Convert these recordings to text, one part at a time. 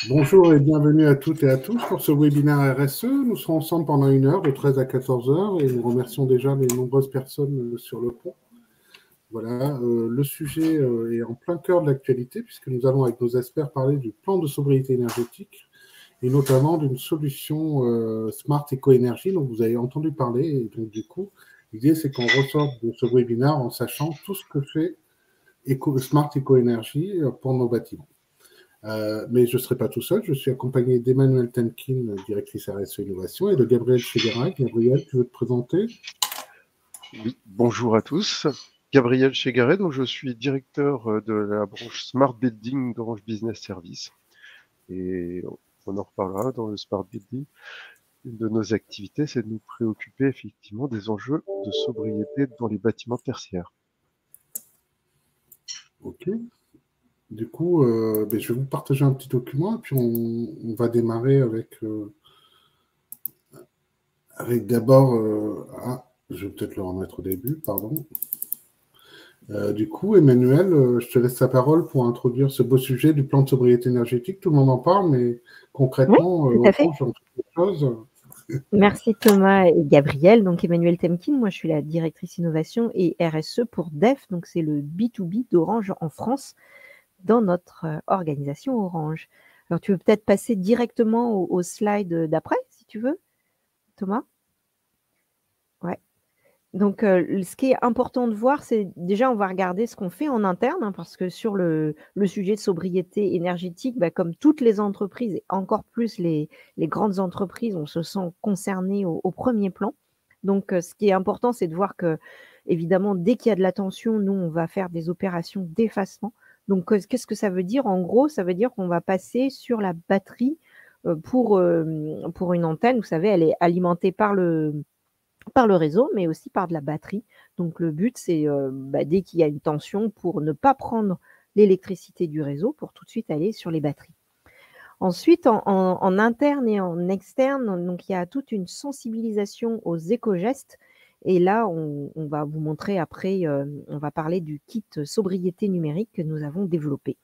Bonjour et bienvenue à toutes et à tous pour ce webinaire RSE. Nous serons ensemble pendant 1 heure, de 13 à 14 heures, et nous remercions déjà les nombreuses personnes sur le pont. Voilà, le sujet est en plein cœur de l'actualité puisque nous allons avec nos experts parler du plan de sobriété énergétique et notamment d'une solution Smart Eco-Énergie dont vous avez entendu parler. Et donc du coup, l'idée c'est qu'on ressorte de ce webinaire en sachant tout ce que fait Smart Eco-Énergie pour nos bâtiments. Mais je ne serai pas tout seul, je suis accompagné d'Emmanuelle Temkin, directrice RSE Innovation, et de Gabriel Chegaray. Gabriel, tu veux te présenter? Oui, bonjour à tous. Gabriel Chegaray, donc je suis directeur de la branche Smart Building d'Orange Business Service. Et on en reparlera dans le Smart Building. Une de nos activités, c'est de nous préoccuper effectivement des enjeux de sobriété dans les bâtiments tertiaires. Ok. Du coup, je vais vous partager un petit document et puis on va démarrer avec d'abord... je vais peut-être le remettre au début, pardon. Du coup, Emmanuel, je te laisse la parole pour introduire ce beau sujet du plan de sobriété énergétique. Tout le monde en parle, mais Oui, concrètement, tout à fait. Orange, entre autres choses. Merci Thomas et Gabriel. Donc Emmanuelle Temkin, moi je suis la directrice innovation et RSE pour DEF, donc c'est le B2B d'Orange en France dans notre organisation Orange. Alors tu veux peut-être passer directement au slide d'après si tu veux, Thomas? Ouais. Donc, ce qui est important de voir, c'est déjà, on va regarder ce qu'on fait en interne, hein, parce que sur le sujet de sobriété énergétique, comme toutes les entreprises et encore plus les grandes entreprises, on se sent concerné au 1er plan. Donc, ce qui est important, c'est de voir qu'évidemment, dès qu'il y a de la tension, nous, on va faire des opérations d'effacement. Donc, qu'est-ce que ça veut dire? En gros, ça veut dire qu'on va passer sur la batterie, pour une antenne. Vous savez, elle est alimentée par le réseau, mais aussi par de la batterie. Donc le but, c'est dès qu'il y a une tension, pour ne pas prendre l'électricité du réseau, pour tout de suite aller sur les batteries. Ensuite, en interne et en externe, donc il y a toute une sensibilisation aux éco-gestes. Et là, on va vous montrer après, on va parler du kit sobriété numérique que nous avons développé.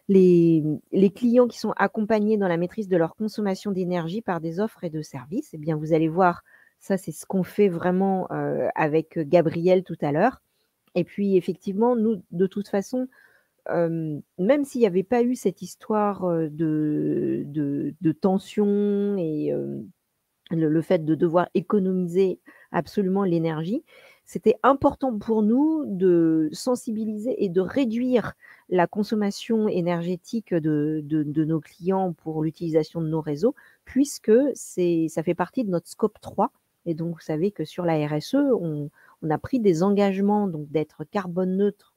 Les clients qui sont accompagnés dans la maîtrise de leur consommation d'énergie par des offres et de services, eh bien, vous allez voir, ça, c'est ce qu'on fait vraiment avec Gabriel tout à l'heure. Et puis, effectivement, nous, de toute façon, même s'il n'y avait pas eu cette histoire de tension et le fait de devoir économiser absolument l'énergie, c'était important pour nous de sensibiliser et de réduire la consommation énergétique de nos clients pour l'utilisation de nos réseaux, puisque ça fait partie de notre scope 3. Et donc, vous savez que sur la RSE, on a pris des engagements donc d'être carbone neutre,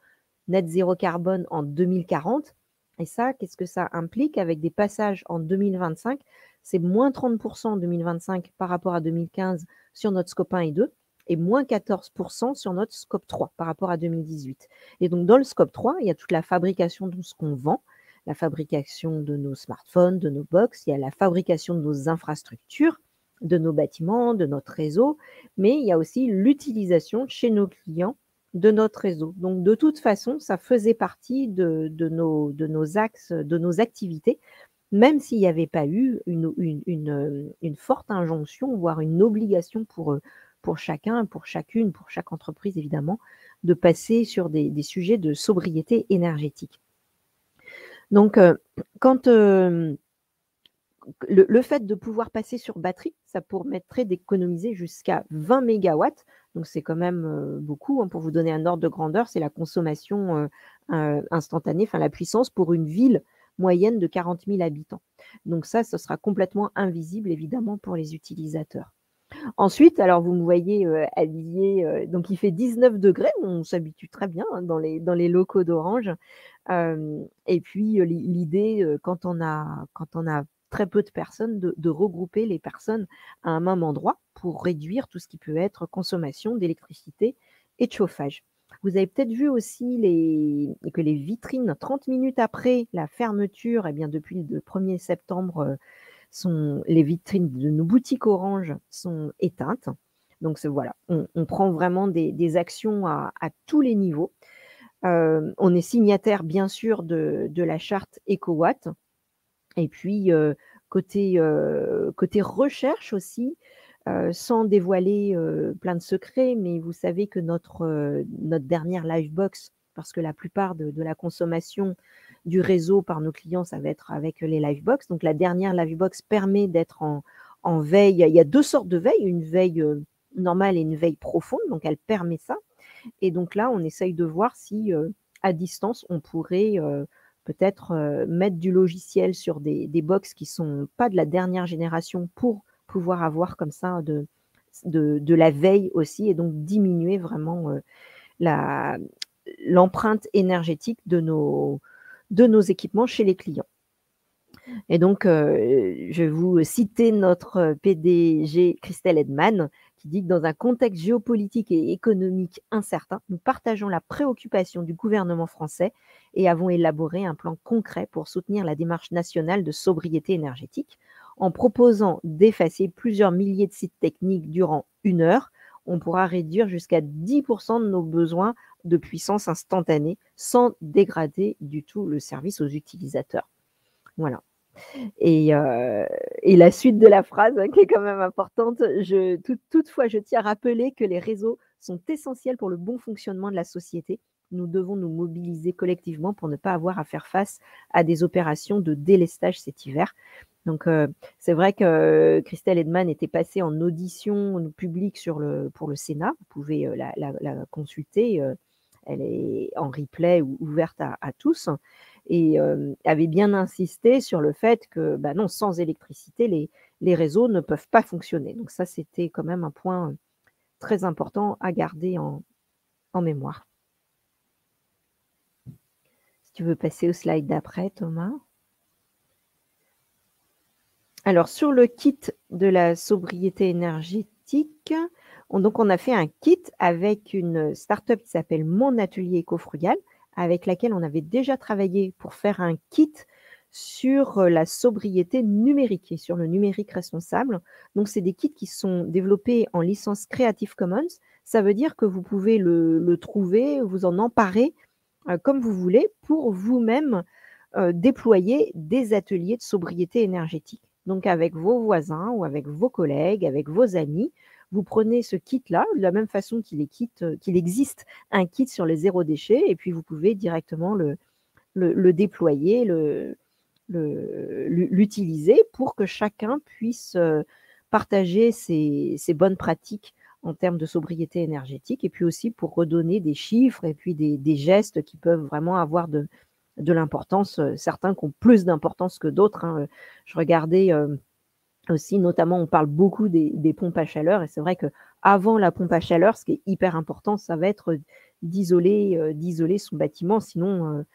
net zéro carbone en 2040. Et ça, qu'est-ce que ça implique avec des passages en 2025? C'est moins 30% en 2025 par rapport à 2015 sur notre scope 1 et 2 et moins 14% sur notre scope 3 par rapport à 2018. Et donc, dans le scope 3, il y a toute la fabrication de ce qu'on vend, la fabrication de nos smartphones, de nos box, il y a la fabrication de nos infrastructures, de nos bâtiments, de notre réseau, mais il y a aussi l'utilisation chez nos clients de notre réseau. Donc, de toute façon, ça faisait partie de nos axes, de nos activités, même s'il n'y avait pas eu une forte injonction, voire une obligation pour chacun, pour chacune, pour chaque entreprise évidemment, de passer sur des sujets de sobriété énergétique. Donc, quand le fait de pouvoir passer sur batterie, ça permettrait d'économiser jusqu'à 20 mégawatts. Donc, c'est quand même beaucoup. Hein, pour vous donner un ordre de grandeur, c'est la consommation instantanée, enfin la puissance pour une ville moyenne de 40 000 habitants. Donc ça, ce sera complètement invisible, évidemment, pour les utilisateurs. Ensuite, alors vous me voyez habillée, donc il fait 19 degrés, on s'habitue très bien hein, dans les locaux d'Orange. Et puis l'idée, quand on a très peu de personnes, de regrouper les personnes à un même endroit pour réduire tout ce qui peut être consommation d'électricité et de chauffage. Vous avez peut-être vu aussi que les vitrines, 30 minutes après la fermeture, eh bien depuis le 1er septembre, les vitrines de nos boutiques Orange sont éteintes. Donc voilà, on prend vraiment des actions à tous les niveaux. On est signataire bien sûr de la charte EcoWatt. Et puis, côté recherche aussi, sans dévoiler plein de secrets, mais vous savez que notre dernière Livebox, parce que la plupart de la consommation du réseau par nos clients, ça va être avec les Livebox. Donc la dernière Livebox permet d'être en veille. Il y a 2 sortes de veille, une veille normale et une veille profonde, donc elle permet ça. Et donc là, on essaye de voir si à distance, on pourrait peut-être mettre du logiciel sur des box qui sont pas de la dernière génération pour pouvoir avoir comme ça de la veille aussi, et donc diminuer vraiment l'empreinte énergétique de nos équipements chez les clients. Et donc, je vais vous citer notre PDG Christelle Edman, qui dit que dans un contexte géopolitique et économique incertain, nous partageons la préoccupation du gouvernement français et avons élaboré un plan concret pour soutenir la démarche nationale de sobriété énergétique. En proposant d'effacer plusieurs milliers de sites techniques durant 1 heure, on pourra réduire jusqu'à 10% de nos besoins de puissance instantanée sans dégrader du tout le service aux utilisateurs. Voilà. Et la suite de la phrase, qui est quand même importante, toutefois, je tiens à rappeler que les réseaux sont essentiels pour le bon fonctionnement de la société. Nous devons nous mobiliser collectivement pour ne pas avoir à faire face à des opérations de délestage cet hiver. Donc, c'est vrai que Christelle Edman était passée en audition publique pour le Sénat. Vous pouvez la consulter. Elle est en replay ou ouverte à tous. Et avait bien insisté sur le fait que non, sans électricité, les réseaux ne peuvent pas fonctionner. Donc ça, c'était quand même un point très important à garder en mémoire. Si tu veux passer au slide d'après, Thomas. Alors, sur le kit de la sobriété énergétique, on a fait un kit avec une start-up qui s'appelle Mon Atelier Éco-Frugal, avec laquelle on avait déjà travaillé pour faire un kit sur la sobriété numérique et sur le numérique responsable. Donc, c'est des kits qui sont développés en licence Creative Commons. Ça veut dire que vous pouvez le trouver, vous en emparer comme vous voulez pour vous-même déployer des ateliers de sobriété énergétique. Donc, avec vos voisins ou avec vos collègues, avec vos amis, vous prenez ce kit-là, de la même façon qu'il existe un kit sur les 0 déchets, et puis vous pouvez directement le déployer, l'utiliser pour que chacun puisse partager ses bonnes pratiques en termes de sobriété énergétique, et puis aussi pour redonner des chiffres et puis des gestes qui peuvent vraiment avoir de l'importance, certains qui ont plus d'importance que d'autres. Hein. Je regardais aussi, notamment, on parle beaucoup des pompes à chaleur, et c'est vrai qu'avant la pompe à chaleur, ce qui est hyper important, ça va être d'isoler son bâtiment. Sinon,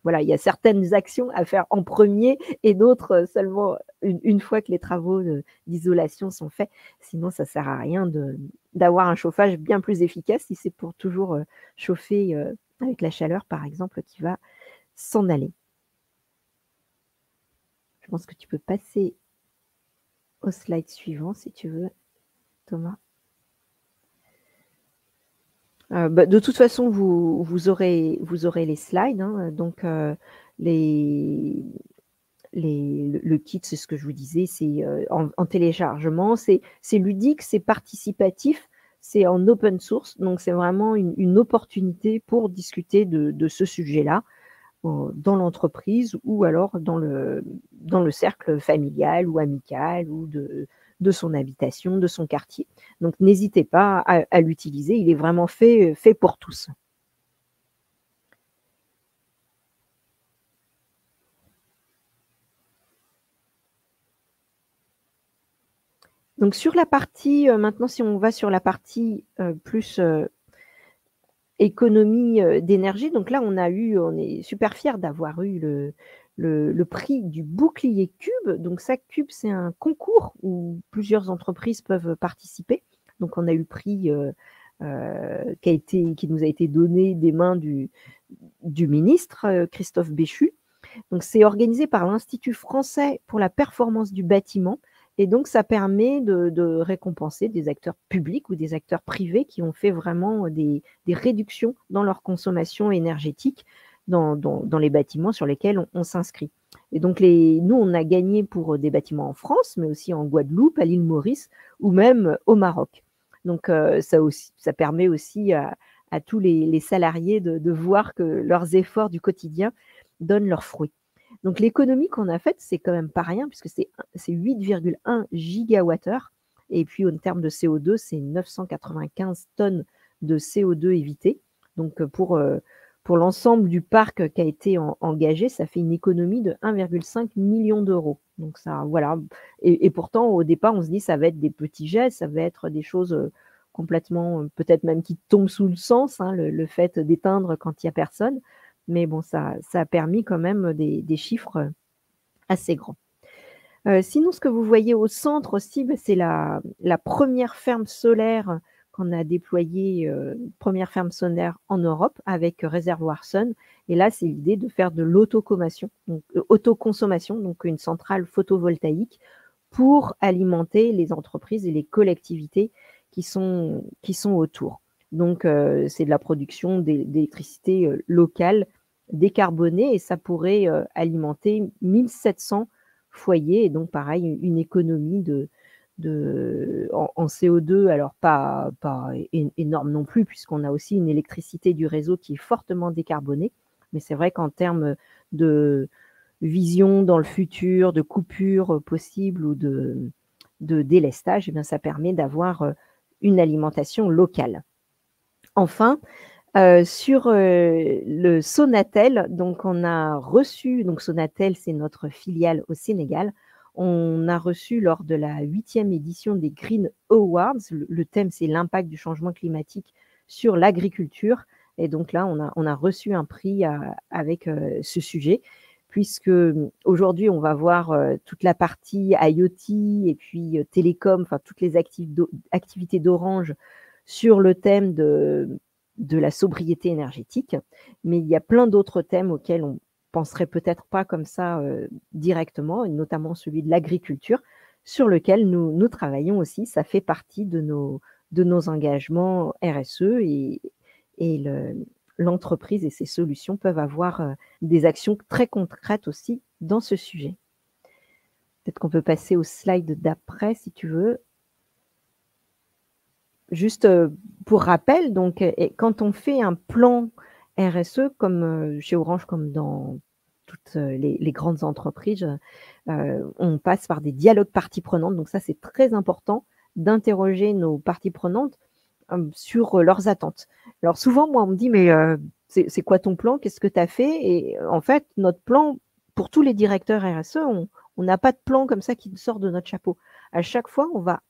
voilà, il y a certaines actions à faire en premier et d'autres seulement une fois que les travaux d'isolation sont faits. Sinon, ça ne sert à rien d'avoir un chauffage bien plus efficace si c'est pour toujours chauffer avec la chaleur, par exemple, qui va s'en aller. Je pense que tu peux passer au slide suivant si tu veux, Thomas. De toute façon, vous aurez les slides. Hein, donc, le kit, c'est ce que je vous disais, c'est en téléchargement, c'est ludique, c'est participatif, c'est en open source. Donc, c'est vraiment une opportunité pour discuter de ce sujet-là dans l'entreprise ou alors dans le cercle familial ou amical ou de son habitation, de son quartier. Donc, n'hésitez pas à l'utiliser. Il est vraiment fait pour tous. Donc, sur la partie, maintenant, si on va sur la partie plus économie d'énergie, donc là, on est super fiers d'avoir eu le prix du bouclier Cube. Donc ça, Cube, c'est un concours où plusieurs entreprises peuvent participer. Donc on a eu le prix qui nous a été donné des mains du ministre Christophe Béchu. Donc c'est organisé par l'Institut français pour la performance du bâtiment. Et donc, ça permet de récompenser des acteurs publics ou des acteurs privés qui ont fait vraiment des réductions dans leur consommation énergétique dans les bâtiments sur lesquels on s'inscrit. Et donc, nous, on a gagné pour des bâtiments en France, mais aussi en Guadeloupe, à l'île Maurice ou même au Maroc. Donc, ça permet aussi à tous les salariés de voir que leurs efforts du quotidien donnent leurs fruits. Donc, l'économie qu'on a faite, c'est quand même pas rien, puisque c'est 8,1 gigawattheures. Et puis, en termes de CO2, c'est 995 tonnes de CO2 évitées. Donc, pour l'ensemble du parc qui a été engagé, ça fait une économie de 1,5 million d'euros. Donc, ça, voilà. Et pourtant, au départ, on se dit ça va être des petits gestes, ça va être des choses complètement, peut-être même qui tombent sous le sens, hein, le fait d'éteindre quand il n'y a personne. Mais bon, ça a permis quand même des chiffres assez grands. Sinon, ce que vous voyez au centre aussi, c'est la première ferme solaire qu'on a déployée, première ferme solaire en Europe avec Réservoir Sun. Et là, c'est l'idée de faire de l'autoconsommation, donc une centrale photovoltaïque pour alimenter les entreprises et les collectivités qui sont autour. Donc, c'est de la production d'électricité locale décarbonée et ça pourrait alimenter 1700 foyers et donc pareil une économie en CO2, alors pas énorme non plus puisqu'on a aussi une électricité du réseau qui est fortement décarbonée, mais c'est vrai qu'en termes de vision dans le futur, de coupures possibles ou de délestage, eh bien, ça permet d'avoir une alimentation locale. Enfin, sur le Sonatel, donc on a reçu, donc Sonatel c'est notre filiale au Sénégal, on a reçu lors de la 8e édition des Green Awards, le thème c'est l'impact du changement climatique sur l'agriculture, et donc là on a reçu un prix avec ce sujet, puisque aujourd'hui on va voir toute la partie IoT et puis télécom, enfin toutes les activités d'Orange sur le thème de la sobriété énergétique, mais il y a plein d'autres thèmes auxquels on penserait peut-être pas comme ça directement, et notamment celui de l'agriculture, sur lequel nous travaillons aussi. Ça fait partie de nos engagements RSE et l'entreprise et ses solutions peuvent avoir des actions très concrètes aussi dans ce sujet. Peut-être qu'on peut passer au slide d'après si tu veux. Juste pour rappel, donc, quand on fait un plan RSE, comme chez Orange, comme dans toutes les grandes entreprises, on passe par des dialogues parties prenantes. Donc ça, c'est très important d'interroger nos parties prenantes sur leurs attentes. Alors souvent, moi, on me dit, mais c'est quoi ton plan? Qu'est-ce que tu as fait? Et en fait, notre plan, pour tous les directeurs RSE, on n'a pas de plan comme ça qui sort de notre chapeau. À chaque fois, on va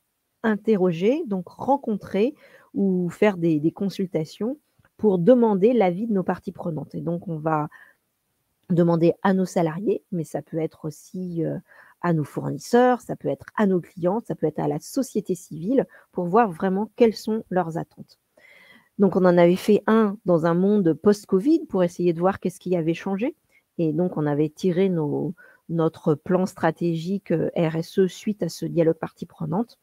interroger, donc rencontrer ou faire des consultations pour demander l'avis de nos parties prenantes. Et donc, on va demander à nos salariés, mais ça peut être aussi à nos fournisseurs, ça peut être à nos clients, ça peut être à la société civile pour voir vraiment quelles sont leurs attentes. Donc, on en avait fait un dans un monde post-Covid pour essayer de voir qu'est-ce qui avait changé. Et donc, on avait tiré notre plan stratégique RSE suite à ce dialogue parties prenantes.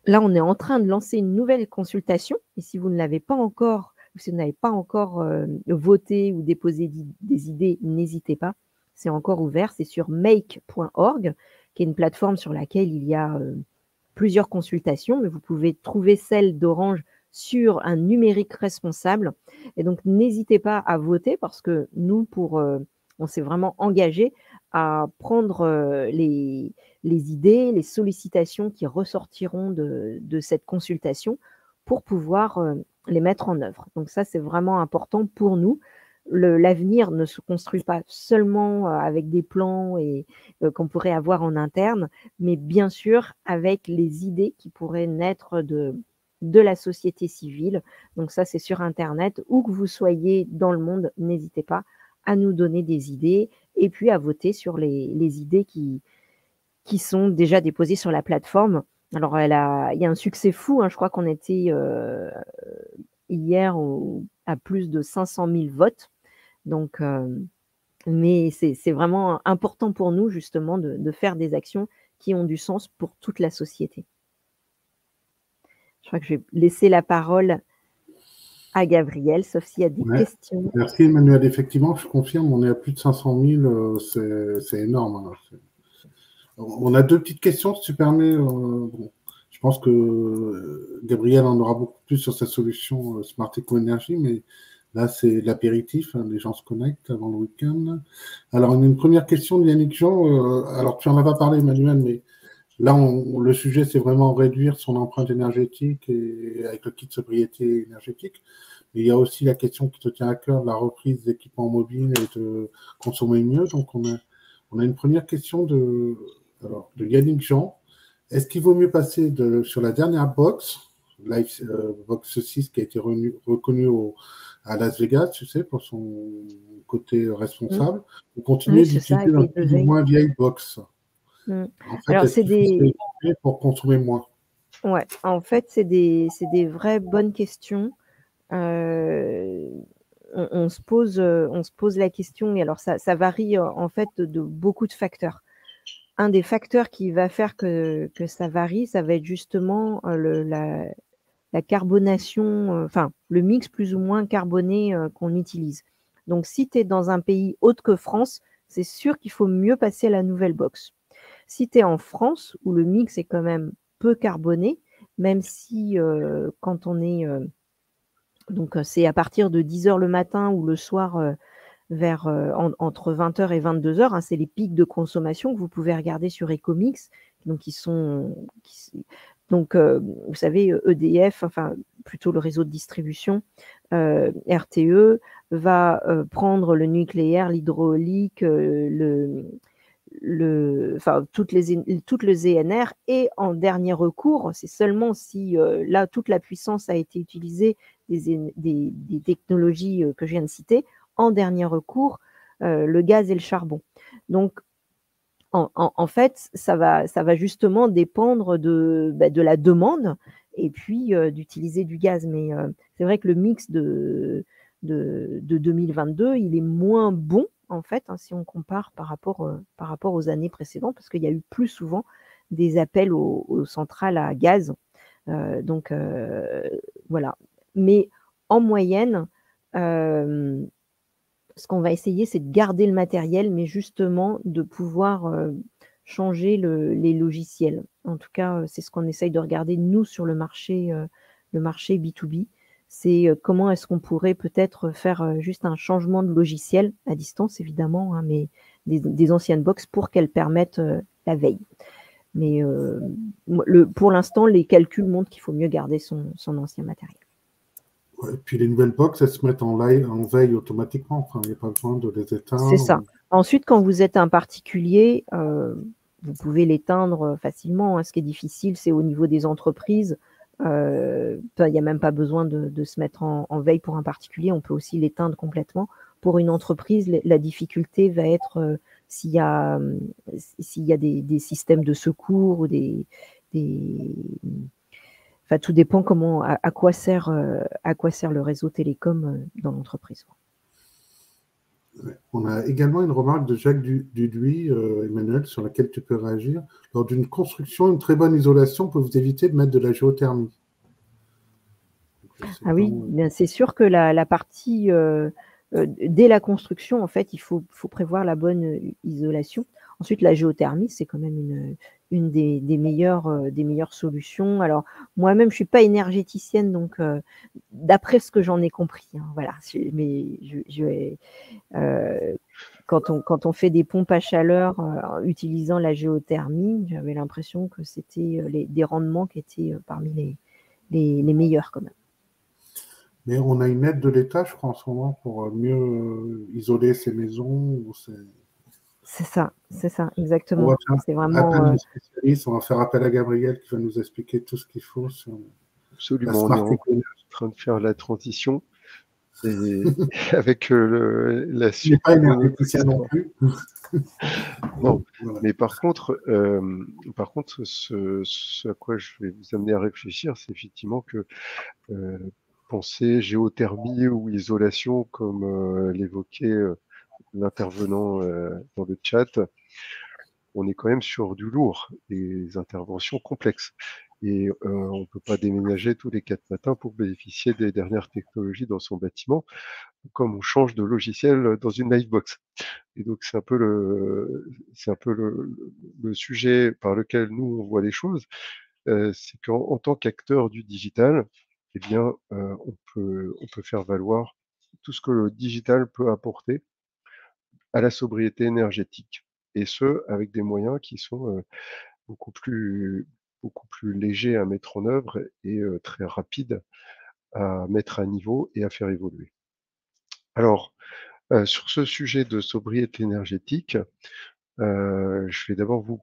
Là, on est en train de lancer une nouvelle consultation. Et si vous ne l'avez pas encore, ou si vous n'avez pas encore voté ou déposé des idées, n'hésitez pas. C'est encore ouvert. C'est sur make.org, qui est une plateforme sur laquelle il y a plusieurs consultations, mais vous pouvez trouver celle d'Orange sur un numérique responsable. Et donc, n'hésitez pas à voter parce que nous, on s'est vraiment engagé à prendre les idées, les sollicitations qui ressortiront de cette consultation pour pouvoir les mettre en œuvre. Donc ça, c'est vraiment important pour nous. L'avenir ne se construit pas seulement avec des plans qu'on pourrait avoir en interne, mais bien sûr avec les idées qui pourraient naître de la société civile. Donc ça, c'est sur Internet. Où que vous soyez dans le monde, n'hésitez pas à nous donner des idées et puis à voter sur les idées qui sont déjà déposées sur la plateforme. Alors, il y a un succès fou, hein, je crois qu'on était hier à plus de 500 000 votes. Donc, mais c'est vraiment important pour nous justement de faire des actions qui ont du sens pour toute la société. Je crois que je vais laisser la parole à Gabriel, sauf s'il y a des Ouais. questions. Merci Emmanuel. Effectivement, je confirme, on est à plus de 500 000, c'est énorme. Hein. On a deux petites questions, si tu permets. Bon, je pense que Gabriel en aura beaucoup plus sur sa solution Smart Eco Energy, mais là, c'est l'apéritif. Hein, les gens se connectent avant le week-end. Alors, on a une première question de Yannick Jean. Alors, tu en as pas parlé, Emmanuel, mais là, le sujet, c'est vraiment réduire son empreinte énergétique et avec le kit sobriété énergétique. Mais il y a aussi la question qui te tient à cœur de la reprise d'équipements mobiles et de consommer mieux. Donc, on a une première question de Yannick Jean. Est-ce qu'il vaut mieux passer sur la dernière box, box 6, qui a été reconnue à Las Vegas, tu sais, pour son côté responsable, ou continuer Oui, c'est ça, d'utiliser avec la les plus ou moins vieille box? En fait, Alors, est-ce c'est qu'il faut se des... rééquiper pour consommer moins? Ouais, en fait, c'est des vraies bonnes questions. On se pose la question, et alors ça varie en fait de beaucoup de facteurs. Un des facteurs qui va faire que ça varie, ça va être justement la carbonation, enfin le mix plus ou moins carboné qu'on utilise. Donc si tu es dans un pays autre que France, c'est sûr qu'il faut mieux passer à la nouvelle box. Si tu es en France, où le mix est quand même peu carboné, même si quand on est... donc c'est à partir de 10h le matin ou le soir vers entre 20h et 22h, hein, c'est les pics de consommation que vous pouvez regarder sur Ecomix. Donc vous savez, EDF, enfin plutôt le réseau de distribution, RTE va prendre le nucléaire, l'hydraulique, toutes les ENR, et en dernier recours, c'est seulement si là toute la puissance a été utilisée des technologies que je viens de citer, en dernier recours, le gaz et le charbon. Donc en fait, ça va justement dépendre de la demande, et puis d'utiliser du gaz. Mais c'est vrai que le mix de 2022, il est moins bon en fait, hein, si on compare par rapport aux années précédentes, parce qu'il y a eu plus souvent des appels aux centrales à gaz. Donc voilà. Mais en moyenne, ce qu'on va essayer, c'est de garder le matériel, mais justement de pouvoir changer les logiciels. En tout cas, c'est ce qu'on essaye de regarder, nous, sur le marché B2B. C'est comment est-ce qu'on pourrait peut-être faire juste un changement de logiciel, à distance évidemment, hein, mais des anciennes box pour qu'elles permettent la veille. Mais pour l'instant, les calculs montrent qu'il faut mieux garder son ancien matériel. Ouais, et puis les nouvelles box, elles se mettent en veille automatiquement. Enfin, il n'y a pas besoin de les éteindre. C'est ça. Ensuite, quand vous êtes un particulier, vous pouvez l'éteindre facilement, hein. Ce qui est difficile, c'est au niveau des entreprises. Il n'y a même pas besoin de se mettre en veille pour un particulier. On peut aussi l'éteindre complètement. Pour une entreprise, la difficulté va être s'il y a des systèmes de secours ou enfin, tout dépend à quoi sert le réseau télécom dans l'entreprise. On a également une remarque de Jacques Duduy, Emmanuel, sur laquelle tu peux réagir. Lors d'une construction, une très bonne isolation peut vous éviter de mettre de la géothermie. Ah oui, bien, c'est sûr que la partie, dès la construction, en fait, il faut prévoir la bonne isolation. Ensuite, la géothermie, c'est quand même une des meilleures solutions. Alors, moi-même, je suis pas énergéticienne, donc d'après ce que j'en ai compris, hein, voilà. Mais quand on fait des pompes à chaleur utilisant la géothermie, j'avais l'impression que c'était des rendements qui étaient parmi les meilleurs quand même. Mais on a une aide de l'État, je crois, en ce moment, pour mieux isoler ces maisons. C'est ça, exactement. C'est vraiment. Appel de spécialistes, on va faire appel à Gabriel qui va nous expliquer tout ce qu'il faut sur. Absolument, on est en train de faire la transition. Et avec la suite. Je n'ai pas énergéticien non plus. Non, voilà. Mais par contre, ce à quoi je vais vous amener à réfléchir, c'est effectivement que penser géothermie ou isolation, comme l'évoquait l'intervenant dans le chat, on est quand même sur du lourd, des interventions complexes. et on ne peut pas déménager tous les 4 matins pour bénéficier des dernières technologies dans son bâtiment, comme on change de logiciel dans une Livebox. Et donc c'est un peu le sujet par lequel nous on voit les choses, c'est qu'en tant qu'acteur du digital, eh bien, on peut faire valoir tout ce que le digital peut apporter à la sobriété énergétique, et ce, avec des moyens qui sont, beaucoup plus beaucoup plus légers à mettre en œuvre et très rapides à mettre à niveau et à faire évoluer. Alors, sur ce sujet de sobriété énergétique, je vais d'abord vous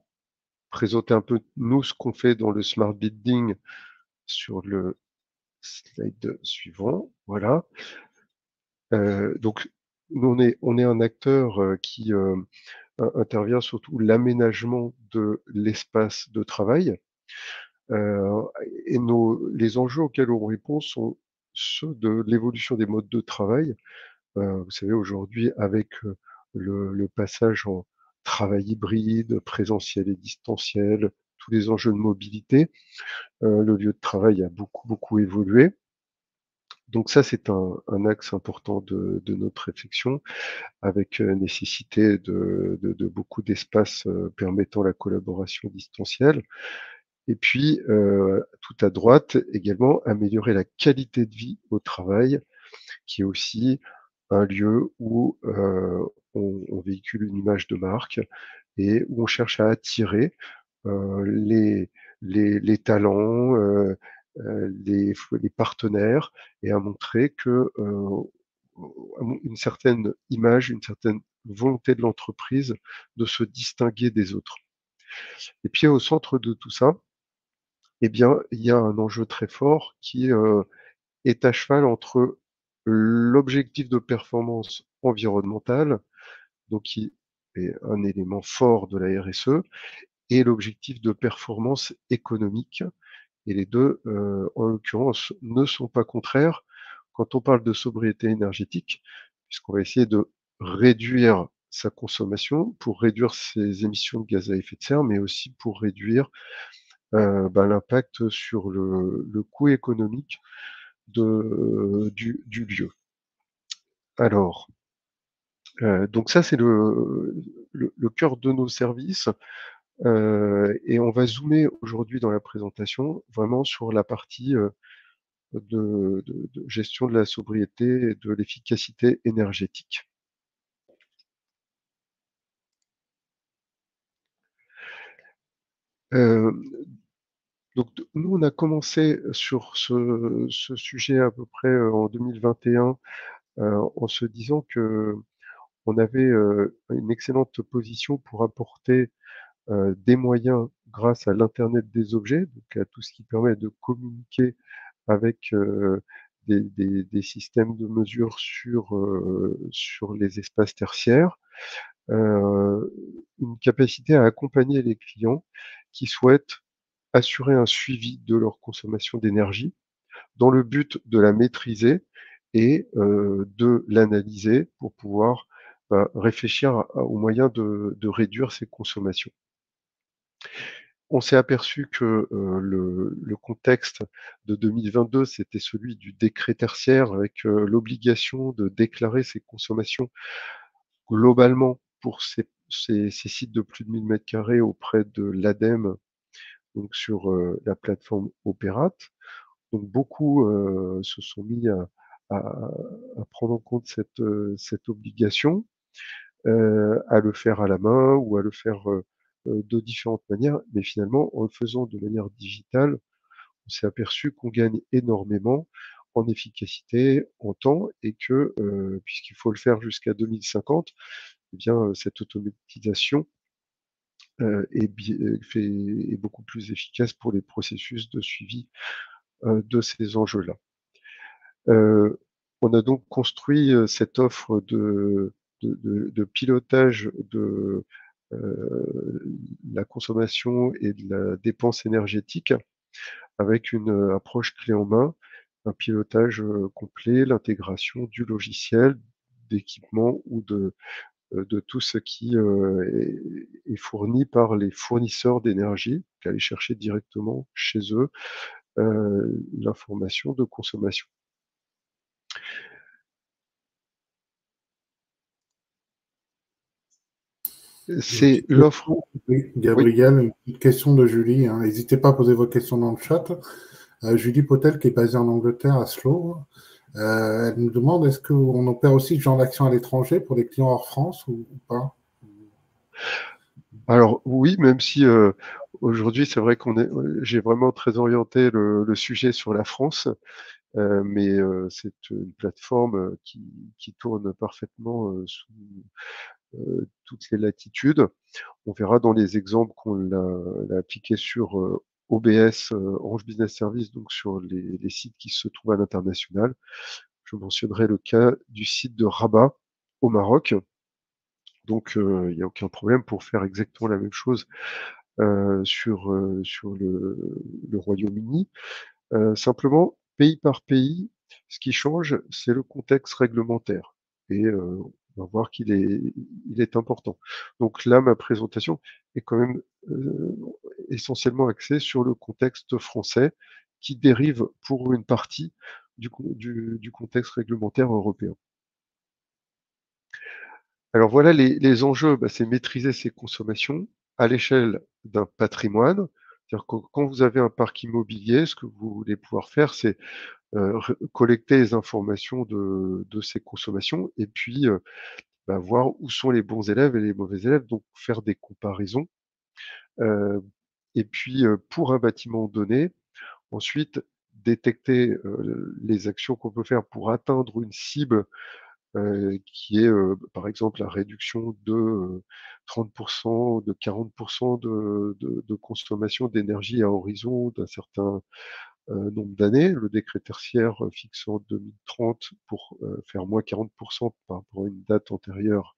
présenter un peu, nous, ce qu'on fait dans le smart building sur le slide suivant. Voilà. Donc nous, on est un acteur, qui, intervient surtout l'aménagement de l'espace de travail, heu et les enjeux auxquels on répond sont ceux de l'évolution des modes de travail. Vous savez, aujourd'hui, avec, le passage en travail hybride, présentiel et distanciel, tous les enjeux de mobilité, le lieu de travail a beaucoup, beaucoup évolué. Donc ça, c'est un axe important de notre réflexion, avec, nécessité de beaucoup d'espaces, permettant la collaboration distancielle. Et puis, tout à droite également, améliorer la qualité de vie au travail, qui est aussi un lieu où, on véhicule une image de marque et où on cherche à attirer, les talents, les partenaires, et à montrer que, une certaine image, une certaine volonté de l'entreprise de se distinguer des autres. Et puis au centre de tout ça, eh bien, il y a un enjeu très fort qui, est à cheval entre l'objectif de performance environnementale, donc qui est un élément fort de la RSE, et l'objectif de performance économique. Et les 2, en l'occurrence, ne sont pas contraires quand on parle de sobriété énergétique, puisqu'on va essayer de réduire sa consommation pour réduire ses émissions de gaz à effet de serre, mais aussi pour réduire, l'impact sur le coût économique du lieu. Alors, donc ça, c'est le cœur de nos services, et on va zoomer aujourd'hui dans la présentation vraiment sur la partie, de gestion de la sobriété et de l'efficacité énergétique. Hem, donc nous, on a commencé sur ce sujet à peu près, en 2021, en se disant qu'on avait, une excellente position pour apporter, des moyens grâce à l'internet des objets, donc à tout ce qui permet de communiquer avec, des systèmes de mesure sur les espaces tertiaires, heu, une capacité à accompagner les clients qui souhaitent assurer un suivi de leur consommation d'énergie, dans le but de la maîtriser et de l'analyser pour pouvoir, réfléchir aux moyens de réduire ces consommations. On s'est aperçu que, le contexte de 2022, c'était celui du décret tertiaire, avec, l'obligation de déclarer ses consommations globalement pour ces sites de plus de 1 000 m² auprès de l'ADEME, donc sur, la plateforme Opérate. Donc beaucoup, se sont mis à à prendre en compte cette obligation, à le faire à la main ou à le faire, de différentes manières. Mais finalement, en le faisant de manière digitale, on s'est aperçu qu'on gagne énormément en efficacité, en temps, et que, puisqu'il faut le faire jusqu'à 2050, eh bien, cette automatisation, est beaucoup plus efficace pour les processus de suivi, de ces enjeux-là. On a donc construit, cette offre de pilotage de, la consommation et de la dépense énergétique, avec une, approche clé en main, un pilotage, complet, l'intégration du logiciel, d'équipements ou de tout ce qui est fourni par les fournisseurs d'énergie, qu'aller chercher directement chez eux l'information de consommation. C'est l'offre. Oui, Gabriel, une petite question de Julie. N'hésitez pas à poser vos questions dans le chat. Julie Potel, qui est basée en Angleterre, à Slough, elle nous demande est-ce qu'on opère aussi ce genre d'action à l'étranger pour des clients hors France ou pas? Alors oui, même si aujourd'hui c'est vrai j'ai vraiment très orienté le sujet sur la France, mais c'est une plateforme qui tourne parfaitement sous toutes les latitudes. On verra dans les exemples qu'on l'a appliqué sur OBS, Orange Business Service, donc sur les sites qui se trouvent à l'international. Je mentionnerai le cas du site de Rabat au Maroc. Donc il n'y a aucun problème pour faire exactement la même chose sur le Royaume-Uni. Simplement, pays par pays, ce qui change, c'est le contexte réglementaire. Et on va voir qu'il est important. Donc là, ma présentation est quand même essentiellement axée sur le contexte français qui dérive pour une partie du contexte réglementaire européen. Alors voilà les enjeux, c'est maîtriser ses consommations à l'échelle d'un patrimoine. C'est-à-dire que quand vous avez un parc immobilier, ce que vous voulez pouvoir faire, c'est collecter les informations de ces consommations et puis voir où sont les bons élèves et les mauvais élèves, donc faire des comparaisons. Et puis pour un bâtiment donné, ensuite détecter les actions qu'on peut faire pour atteindre une cible qui est par exemple la réduction de 30%, de 40% de consommation d'énergie à horizon d'un certain nombre d'années. Le décret tertiaire fixe en 2030 pour faire moins 40% par rapport à une date antérieure.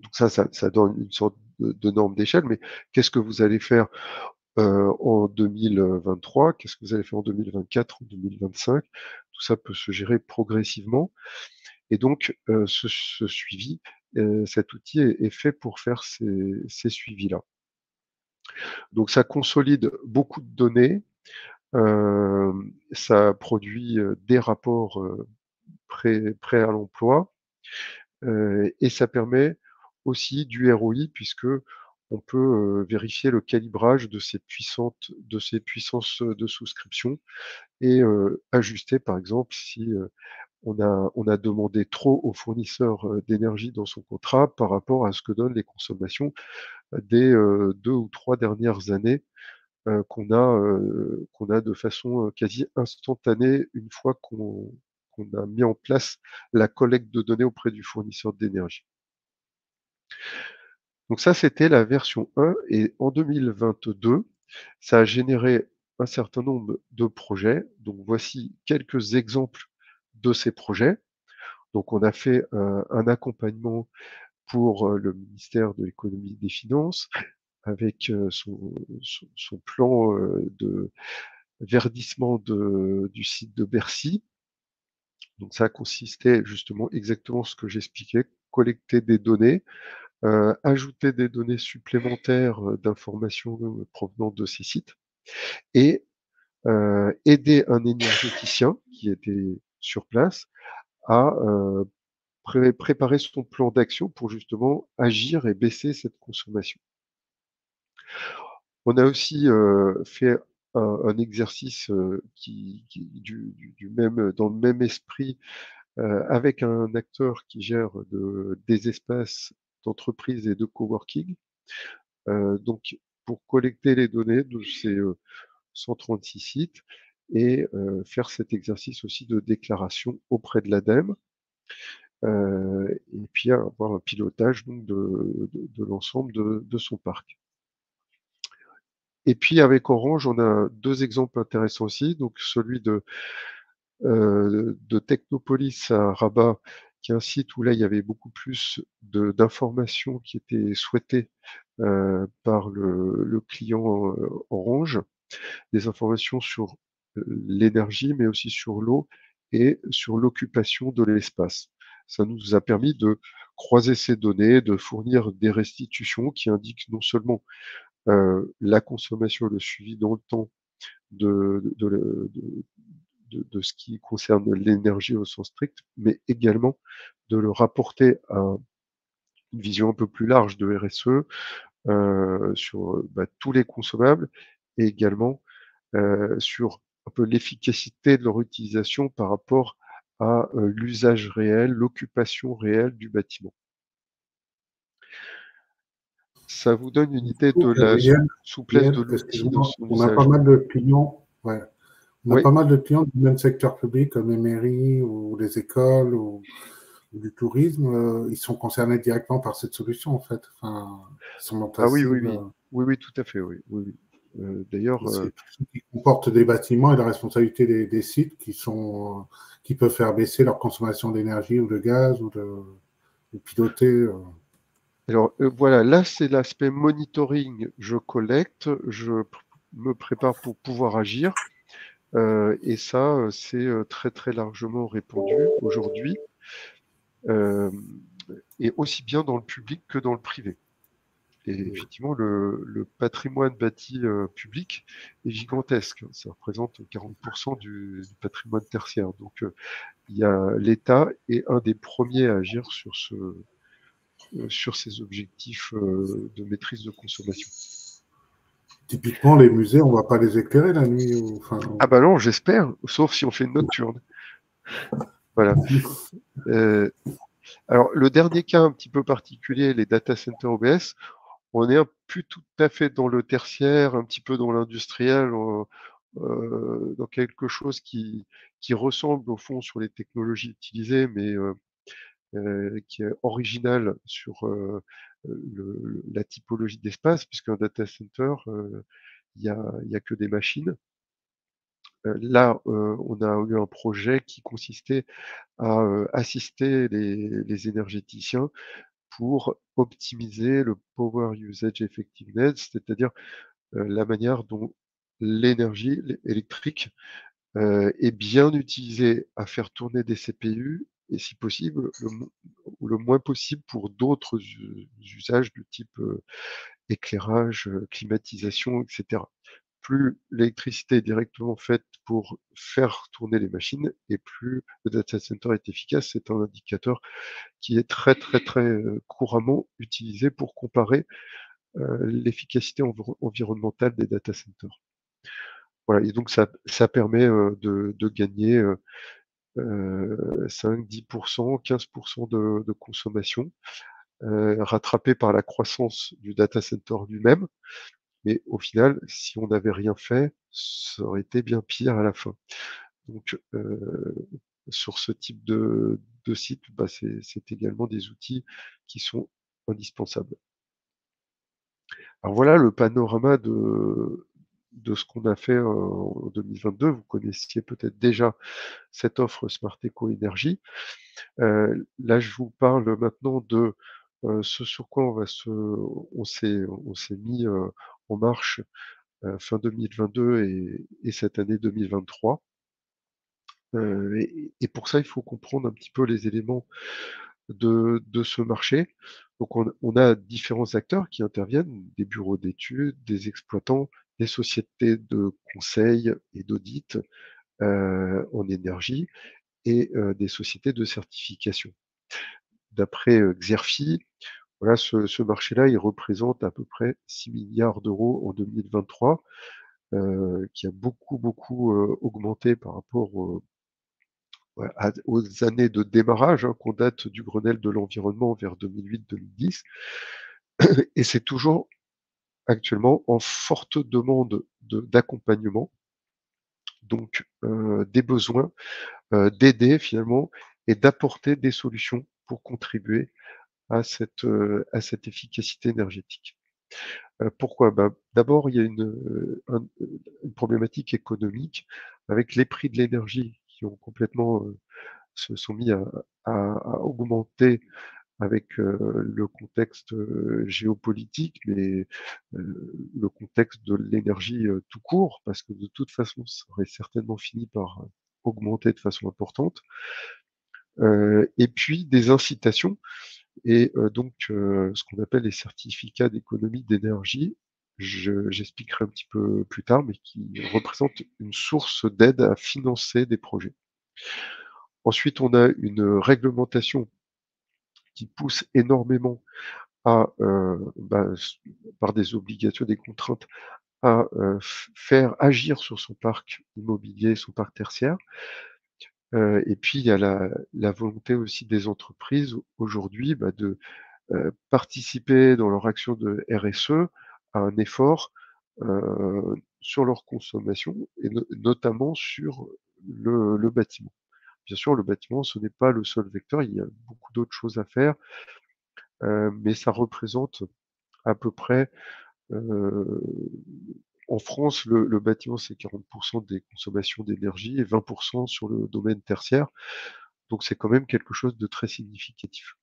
Donc ça donne une sorte de norme d'échelle, mais qu'est-ce que vous allez faire en 2023? Qu'est-ce que vous allez faire en 2024 ou 2025? Tout ça peut se gérer progressivement. Et donc, ce suivi, cet outil est fait pour faire ces suivis-là. Donc ça consolide beaucoup de données, ça produit des rapports prêts à l'emploi, et ça permet aussi du ROI puisque on peut vérifier le calibrage de ces puissances de souscription et ajuster par exemple si on a demandé trop aux fournisseurs d'énergie dans son contrat par rapport à ce que donnent les consommations des 2 ou 3 dernières années qu'on a de façon quasi instantanée une fois qu'on a mis en place la collecte de données auprès du fournisseur d'énergie. Donc ça, c'était la version 1 et en 2022, ça a généré un certain nombre de projets. Donc voici quelques exemples de ces projets. Donc on a fait un accompagnement pour le ministère de l'économie et des finances avec son plan de verdissement du site de Bercy. Donc ça consistait justement exactement ce que j'expliquais, collecter des données, ajouter des données supplémentaires d'informations provenant de ces sites et aider un énergéticien qui était sur place à préparer son plan d'action pour justement agir et baisser cette consommation. On a aussi fait un exercice dans le même esprit avec un acteur qui gère des espaces d'entreprise et de coworking. Donc, pour collecter les données de ces 136 sites et faire cet exercice aussi de déclaration auprès de l'ADEME. Et puis avoir un pilotage donc, de l'ensemble de son parc. Et puis avec Orange, on a 2 exemples intéressants aussi. Donc celui de Technopolis à Rabat, qui est un site où là il y avait beaucoup plus d'informations qui étaient souhaitées par le client Orange, des informations sur l'énergie, mais aussi sur l'eau et sur l'occupation de l'espace. Ça nous a permis de croiser ces données, de fournir des restitutions qui indiquent non seulement la consommation, le suivi dans le temps de ce qui concerne l'énergie au sens strict, mais également de le rapporter à une vision un peu plus large de RSE sur tous les consommables et également sur un peu l'efficacité de leur utilisation par rapport à l'usage réel, l'occupation réelle du bâtiment. Ça vous donne une idée de la souplesse de l'outil dans son on a usage. pas mal de clients, ouais. On a Oui. pas mal de clients du même secteur public, comme les mairies ou les écoles ou du tourisme. Ils sont concernés directement par cette solution, en fait. Enfin, ils sont dans ta Ah oui, oui, cible. oui. Oui, oui, tout à fait, oui. Oui, oui. D'ailleurs, C'est tout ce qui comporte des bâtiments et la responsabilité des sites qui peuvent faire baisser leur consommation d'énergie ou de gaz ou de piloter. alors voilà, là c'est l'aspect monitoring. Je collecte, me prépare pour pouvoir agir. Et ça, c'est très très largement répandu aujourd'hui, et aussi bien dans le public que dans le privé. Et effectivement, le patrimoine bâti public est gigantesque. Ça représente 40% du patrimoine tertiaire. Donc, l'État est un des premiers à agir sur ces objectifs de maîtrise de consommation. Typiquement, les musées, on ne va pas les éclairer la nuit. Ah bah non, j'espère, sauf si on fait une nocturne. Voilà. Alors, le dernier cas un petit peu particulier, les data centers OBS, on est plus tout à fait dans le tertiaire, un petit peu dans l'industriel, dans quelque chose qui ressemble au fond sur les technologies utilisées, mais qui est original sur la typologie d'espace, puisqu'un data center, il y a que des machines. Là, on a eu un projet qui consistait à assister les énergéticiens pour optimiser le Power Usage Effectiveness, c'est-à-dire la manière dont l'énergie électrique est bien utilisée à faire tourner des CPU et si possible, le moins possible pour d'autres usages du type éclairage, climatisation, etc. Plus l'électricité est directement faite pour faire tourner les machines et plus le data center est efficace. C'est un indicateur qui est très très très couramment utilisé pour comparer l'efficacité environnementale des data centers. Voilà, et donc ça permet de gagner 5, 10%, 15% de consommation, rattrapé par la croissance du data center lui-même. Mais au final, si on n'avait rien fait, ça aurait été bien pire à la fin. Donc, sur ce type de site, c'est également des outils qui sont indispensables. Alors voilà le panorama de ce qu'on a fait en 2022. Vous connaissiez peut-être déjà cette offre Smart Eco Énergie. Là, je vous parle maintenant de ce sur quoi on s'est mis en marche fin 2022 et cette année 2023. Et pour ça, il faut comprendre un petit peu les éléments de ce marché. Donc on a différents acteurs qui interviennent, des bureaux d'études, des exploitants, des sociétés de conseil et d'audit en énergie et des sociétés de certification. D'après Xerfi, voilà, ce marché-là, il représente à peu près 6 milliards d'euros en 2023, qui a beaucoup augmenté par rapport aux années de démarrage, hein, qu'on date du Grenelle de l'environnement vers 2008-2010. Et c'est toujours actuellement en forte demande d'accompagnement, donc des besoins d'aider finalement et d'apporter des solutions pour contribuer à cette efficacité énergétique. Pourquoi? D'abord, il y a une problématique économique avec les prix de l'énergie qui ont complètement se sont mis à augmenter avec le contexte géopolitique, mais le contexte de l'énergie tout court, parce que de toute façon, ça aurait certainement fini par augmenter de façon importante. Et puis des incitations et donc ce qu'on appelle les certificats d'économie d'énergie. J'expliquerai un petit peu plus tard, mais qui représentent une source d'aide à financer des projets. Ensuite, on a une réglementation qui pousse énormément à, par des obligations, des contraintes, à faire agir sur son parc immobilier, son parc tertiaire. Et puis il y a la volonté aussi des entreprises aujourd'hui de participer dans leur action de RSE à un effort sur leur consommation et notamment sur le bâtiment. Bien sûr, le bâtiment, ce n'est pas le seul vecteur, il y a beaucoup d'autres choses à faire, mais ça représente à peu près, en France, le bâtiment, c'est 40% des consommations d'énergie et 20% sur le domaine tertiaire, donc c'est quand même quelque chose de très significatif.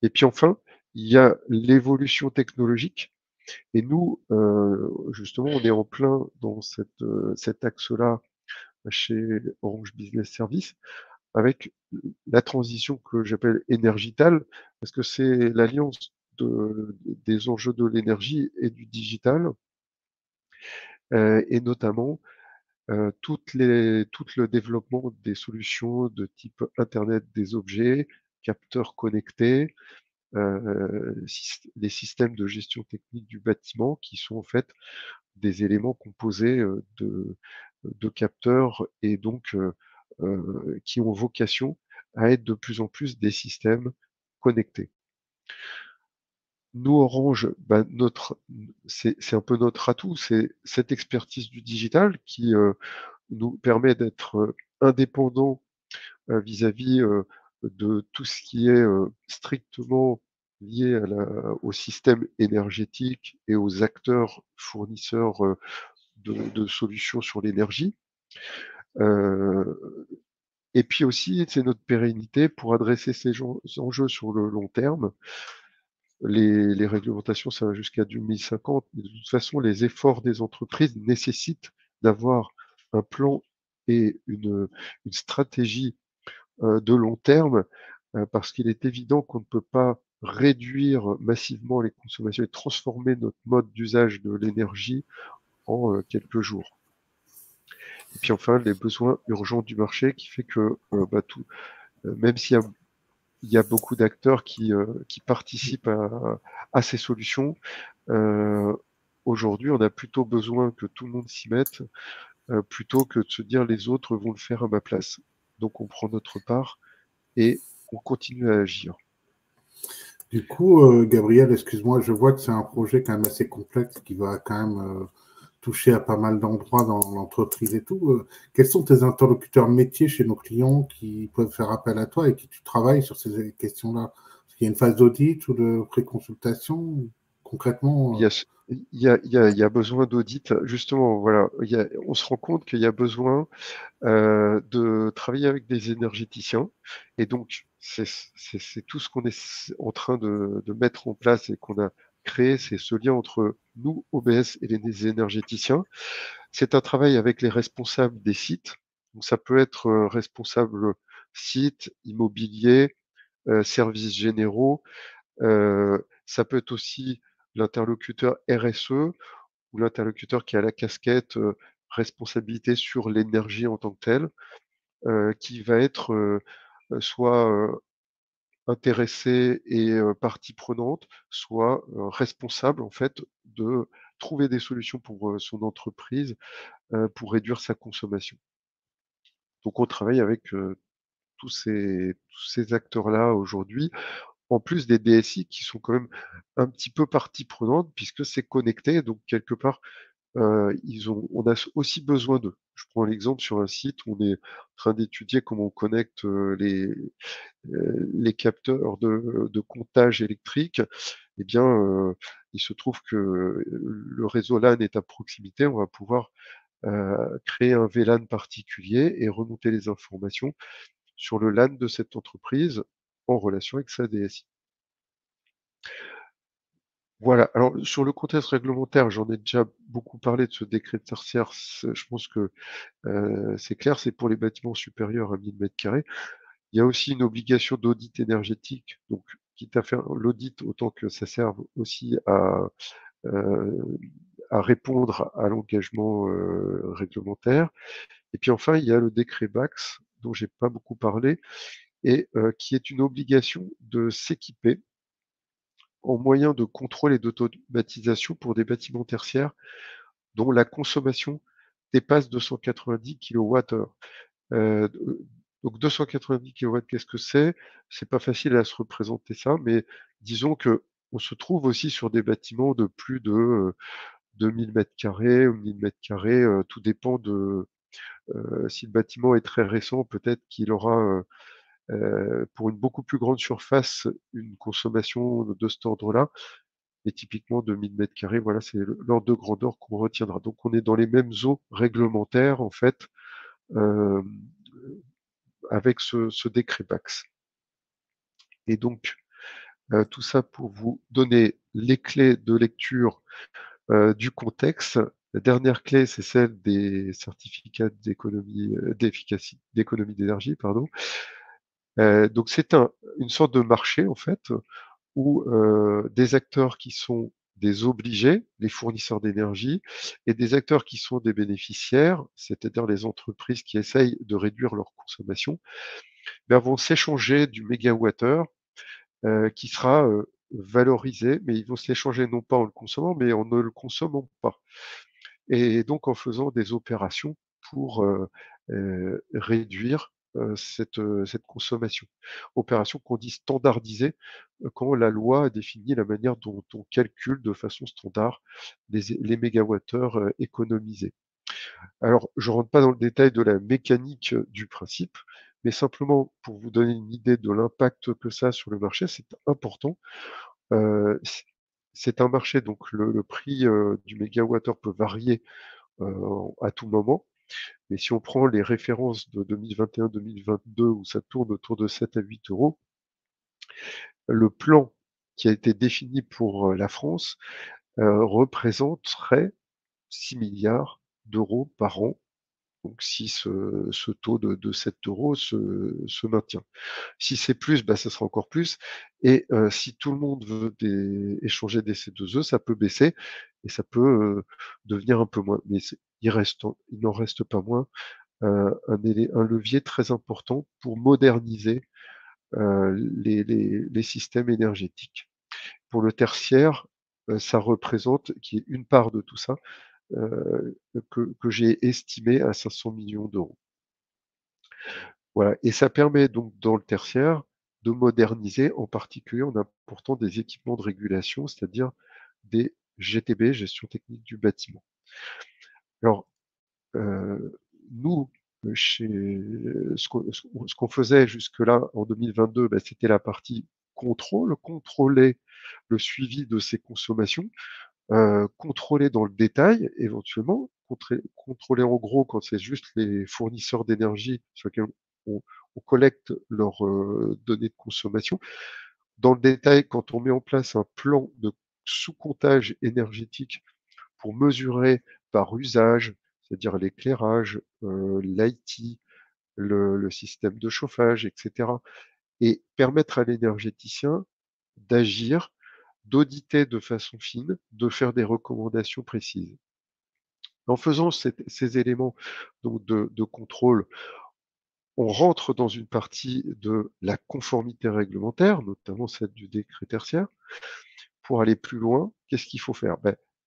Et puis enfin, il y a l'évolution technologique et nous, justement, on est en plein dans cet axe-là chez Orange Business Services avec la transition que j'appelle énergitale, parce que c'est l'alliance des enjeux de l'énergie et du digital, et notamment tout le développement des solutions de type Internet des objets, capteurs connectés, les systèmes de gestion technique du bâtiment qui sont en fait des éléments composés de capteurs et donc qui ont vocation à être de plus en plus des systèmes connectés. Nous, Orange, c'est un peu notre atout, c'est cette expertise du digital qui nous permet d'être indépendants vis-à-vis de tout ce qui est strictement lié au système énergétique et aux acteurs fournisseurs de solutions sur l'énergie. Et puis aussi, c'est notre pérennité pour adresser ces enjeux sur le long terme. Les réglementations, ça va jusqu'à 2050, mais de toute façon, les efforts des entreprises nécessitent d'avoir un plan et une stratégie de long terme, parce qu'il est évident qu'on ne peut pas réduire massivement les consommations et transformer notre mode d'usage de l'énergie en quelques jours. Et puis enfin, les besoins urgents du marché qui fait que même s'il y a beaucoup d'acteurs qui participent à ces solutions, aujourd'hui, on a plutôt besoin que tout le monde s'y mette, plutôt que de se dire les autres vont le faire à ma place. Donc on prend notre part et on continue à agir. Du coup, Gabriel, excuse-moi, je vois que c'est un projet quand même assez complexe qui va quand même toucher à pas mal d'endroits dans l'entreprise et tout. Quels sont tes interlocuteurs métiers chez nos clients qui peuvent faire appel à toi et qui tu travailles sur ces questions-là? Est-ce qu'il y a une phase d'audit ou de pré-consultation concrètement? Il y a besoin d'audit. Justement, voilà, on se rend compte qu'il y a besoin de travailler avec des énergéticiens. Et donc, c'est tout ce qu'on est en train de mettre en place et qu'on a créé, c'est ce lien entre nous, OBS, et les énergéticiens. C'est un travail avec les responsables des sites. Donc, ça peut être responsable site, immobilier, services généraux. Ça peut être aussi l'interlocuteur RSE ou l'interlocuteur qui a la casquette responsabilité sur l'énergie en tant que telle, qui va être soit intéressé et partie prenante, soit responsable en fait de trouver des solutions pour son entreprise pour réduire sa consommation. Donc on travaille avec tous ces acteurs-là aujourd'hui, en plus des DSI qui sont quand même un petit peu partie prenante puisque c'est connecté, donc quelque part on a aussi besoin d'eux. Je prends l'exemple sur un site où on est en train d'étudier comment on connecte les capteurs de comptage électrique. Eh bien, il se trouve que le réseau LAN est à proximité. On va pouvoir créer un VLAN particulier et remonter les informations sur le LAN de cette entreprise en relation avec sa DSI. Voilà. Alors, sur le contexte réglementaire, j'en ai déjà beaucoup parlé de ce décret tertiaire. Je pense que c'est clair, c'est pour les bâtiments supérieurs à 1000 m². Il y a aussi une obligation d'audit énergétique, donc quitte à faire l'audit, autant que ça serve aussi à répondre à l'engagement réglementaire. Et puis enfin, il y a le décret BACS, dont j'ai pas beaucoup parlé, et qui est une obligation de s'équiper en moyens de contrôle et d'automatisation pour des bâtiments tertiaires dont la consommation dépasse 290 kWh. Donc 290 kW, qu'est-ce que c'est? C'est pas facile à se représenter ça, mais disons que on se trouve aussi sur des bâtiments de plus de 2000 m², ou 1000 m², tout dépend de si le bâtiment est très récent, peut-être qu'il aura pour une beaucoup plus grande surface une consommation de cet ordre-là. Et typiquement de 1000 m², voilà, c'est l'ordre de grandeur qu'on retiendra. Donc on est dans les mêmes eaux réglementaires en fait, euh, avec ce décret BACS. Et donc tout ça pour vous donner les clés de lecture du contexte. La dernière clé, c'est celle des certificats d'économie d'économie d'énergie, pardon. Donc c'est une sorte de marché en fait, où des acteurs qui sont des obligés, les fournisseurs d'énergie, et des acteurs qui sont des bénéficiaires, c'est-à-dire les entreprises qui essayent de réduire leur consommation, vont s'échanger du mégawattheure qui sera valorisé, mais ils vont se l'échanger non pas en le consommant, mais en ne le consommant pas. Et donc en faisant des opérations pour réduire cette consommation. Opération qu'on dit standardisée quand la loi a défini la manière dont on calcule de façon standard les mégawattheures économisés. Alors, je rentre pas dans le détail de la mécanique du principe, mais simplement pour vous donner une idée de l'impact que ça a sur le marché, c'est important. C'est un marché, donc le prix du mégawattheure peut varier à tout moment. Mais si on prend les références de 2021-2022 où ça tourne autour de 7 à 8 euros, le plan qui a été défini pour la France représenterait 6 milliards d'euros par an. Donc si ce taux de 7 euros se maintient. Si c'est plus, ça sera encore plus. Et si tout le monde veut échanger des C2E, ça peut baisser et ça peut devenir un peu moins. Mais il n'en reste pas moins un levier très important pour moderniser les systèmes énergétiques. Pour le tertiaire, ça représente, qui est une part de tout ça, que j'ai estimé à 500 millions d'euros. Voilà, et ça permet donc dans le tertiaire de moderniser, en particulier en apportant des équipements de régulation, c'est-à-dire des GTB, gestion technique du bâtiment. Alors, nous, ce qu'on faisait jusque-là en 2022, c'était la partie contrôle, contrôler le suivi de ces consommations, contrôler dans le détail éventuellement, contrôler en gros quand c'est juste les fournisseurs d'énergie sur lesquels on collecte leurs données de consommation. Dans le détail, quand on met en place un plan de sous-comptage énergétique pour mesurer par usage, c'est-à-dire l'éclairage, l'IT, le système de chauffage, etc. Et permettre à l'énergéticien d'agir, d'auditer de façon fine, de faire des recommandations précises. En faisant ces éléments donc de contrôle, on rentre dans une partie de la conformité réglementaire, notamment celle du décret tertiaire. Pour aller plus loin, qu'est-ce qu'il faut faire?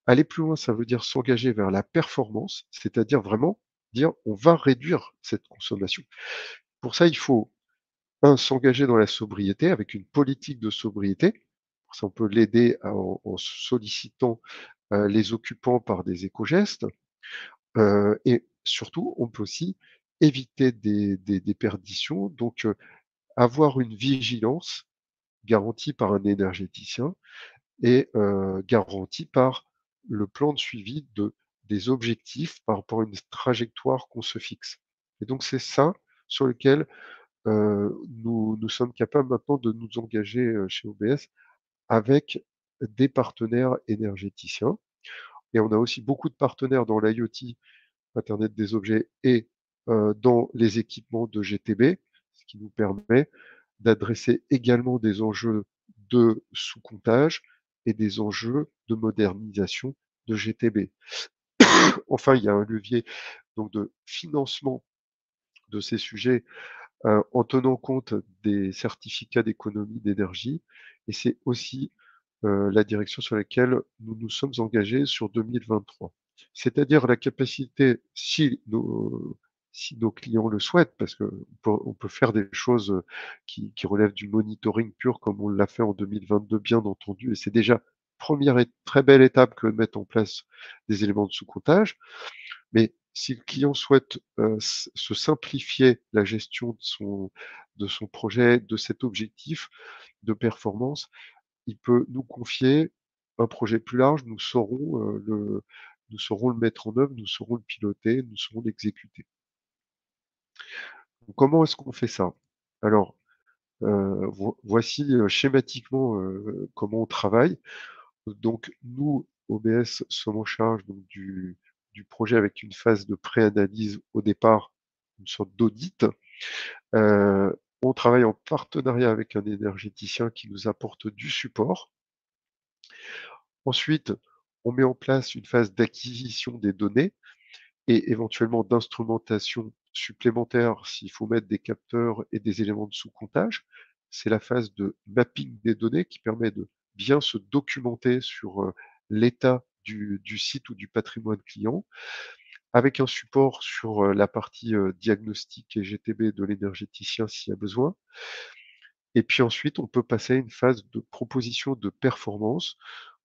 Aller plus loin, ça veut dire s'engager vers la performance, c'est-à-dire vraiment dire on va réduire cette consommation. Pour ça, il faut, s'engager dans la sobriété avec une politique de sobriété. Pour ça, on peut l'aider en sollicitant les occupants par des éco-gestes. Et surtout, on peut aussi éviter des perditions, donc avoir une vigilance garantie par un énergéticien et garantie par le plan de suivi des objectifs par rapport à une trajectoire qu'on se fixe. Et donc c'est ça sur lequel nous sommes capables maintenant de nous engager chez OBS avec des partenaires énergéticiens. Et on a aussi beaucoup de partenaires dans l'IoT, Internet des objets, et dans les équipements de GTB, ce qui nous permet d'adresser également des enjeux de sous-comptage et des enjeux de modernisation de GTB. Enfin, il y a un levier donc de financement de ces sujets en tenant compte des certificats d'économie d'énergie, et c'est aussi la direction sur laquelle nous nous sommes engagés sur 2023. C'est-à-dire la capacité, si nos clients le souhaitent, parce qu'on peut faire des choses qui relèvent du monitoring pur comme on l'a fait en 2022, bien entendu, et c'est déjà première et très belle étape que de mettre en place des éléments de sous-comptage. Mais si le client souhaite se simplifier la gestion de son projet, de cet objectif de performance, il peut nous confier un projet plus large, nous saurons le mettre en œuvre, nous saurons le piloter, nous saurons l'exécuter. Comment est-ce qu'on fait ça? Alors, voici schématiquement comment on travaille. Donc nous, OBS, sommes en charge donc, du projet avec une phase de pré-analyse au départ, une sorte d'audit. On travaille en partenariat avec un énergéticien qui nous apporte du support. Ensuite, on met en place une phase d'acquisition des données et éventuellement d'instrumentation supplémentaire s'il faut mettre des capteurs et des éléments de sous-comptage. C'est la phase de mapping des données qui permet de bien se documenter sur l'état du site ou du patrimoine client, avec un support sur la partie diagnostic et GTB de l'énergéticien s'il y a besoin. Et puis ensuite, on peut passer à une phase de proposition de performance.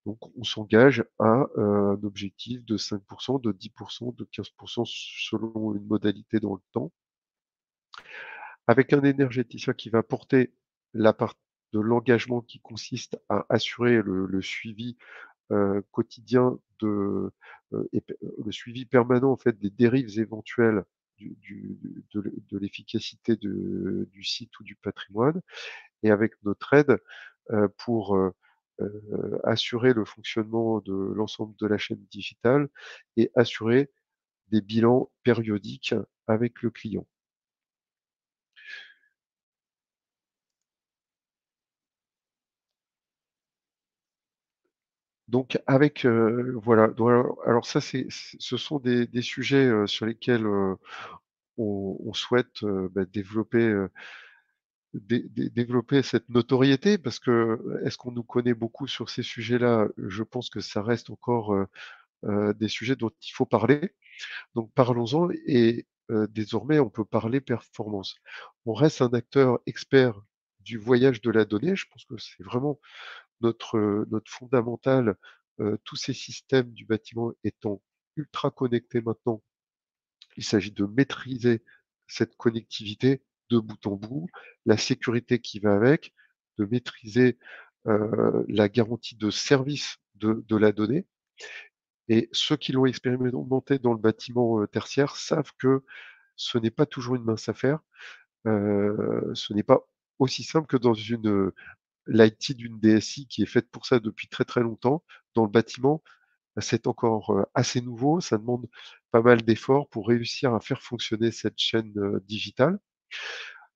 Donc, on s'engage à un objectif de 5%, de 10%, de 15% selon une modalité dans le temps, avec un énergéticien qui va porter la part de l'engagement qui consiste à assurer le suivi quotidien le suivi permanent en fait des dérives éventuelles de l'efficacité du site ou du patrimoine, et avec notre aide pour assurer le fonctionnement de l'ensemble de la chaîne digitale et assurer des bilans périodiques avec le client. Donc avec voilà, alors ça ce sont des sujets sur lesquels on souhaite développer cette notoriété, parce que est-ce qu'on nous connaît beaucoup sur ces sujets-là? Je pense que ça reste encore des sujets dont il faut parler. Donc parlons-en, et désormais on peut parler performance. On reste un acteur expert du voyage de la donnée. Je pense que c'est vraiment notre fondamental, tous ces systèmes du bâtiment étant ultra connectés maintenant. Il s'agit de maîtriser cette connectivité de bout en bout, la sécurité qui va avec, de maîtriser la garantie de service de la donnée. Et ceux qui l'ont expérimenté dans le bâtiment tertiaire savent que ce n'est pas toujours une mince affaire. Ce n'est pas aussi simple que dans l'IT d'une DSI qui est faite pour ça depuis très très longtemps. Dans le bâtiment, c'est encore assez nouveau, ça demande pas mal d'efforts pour réussir à faire fonctionner cette chaîne digitale.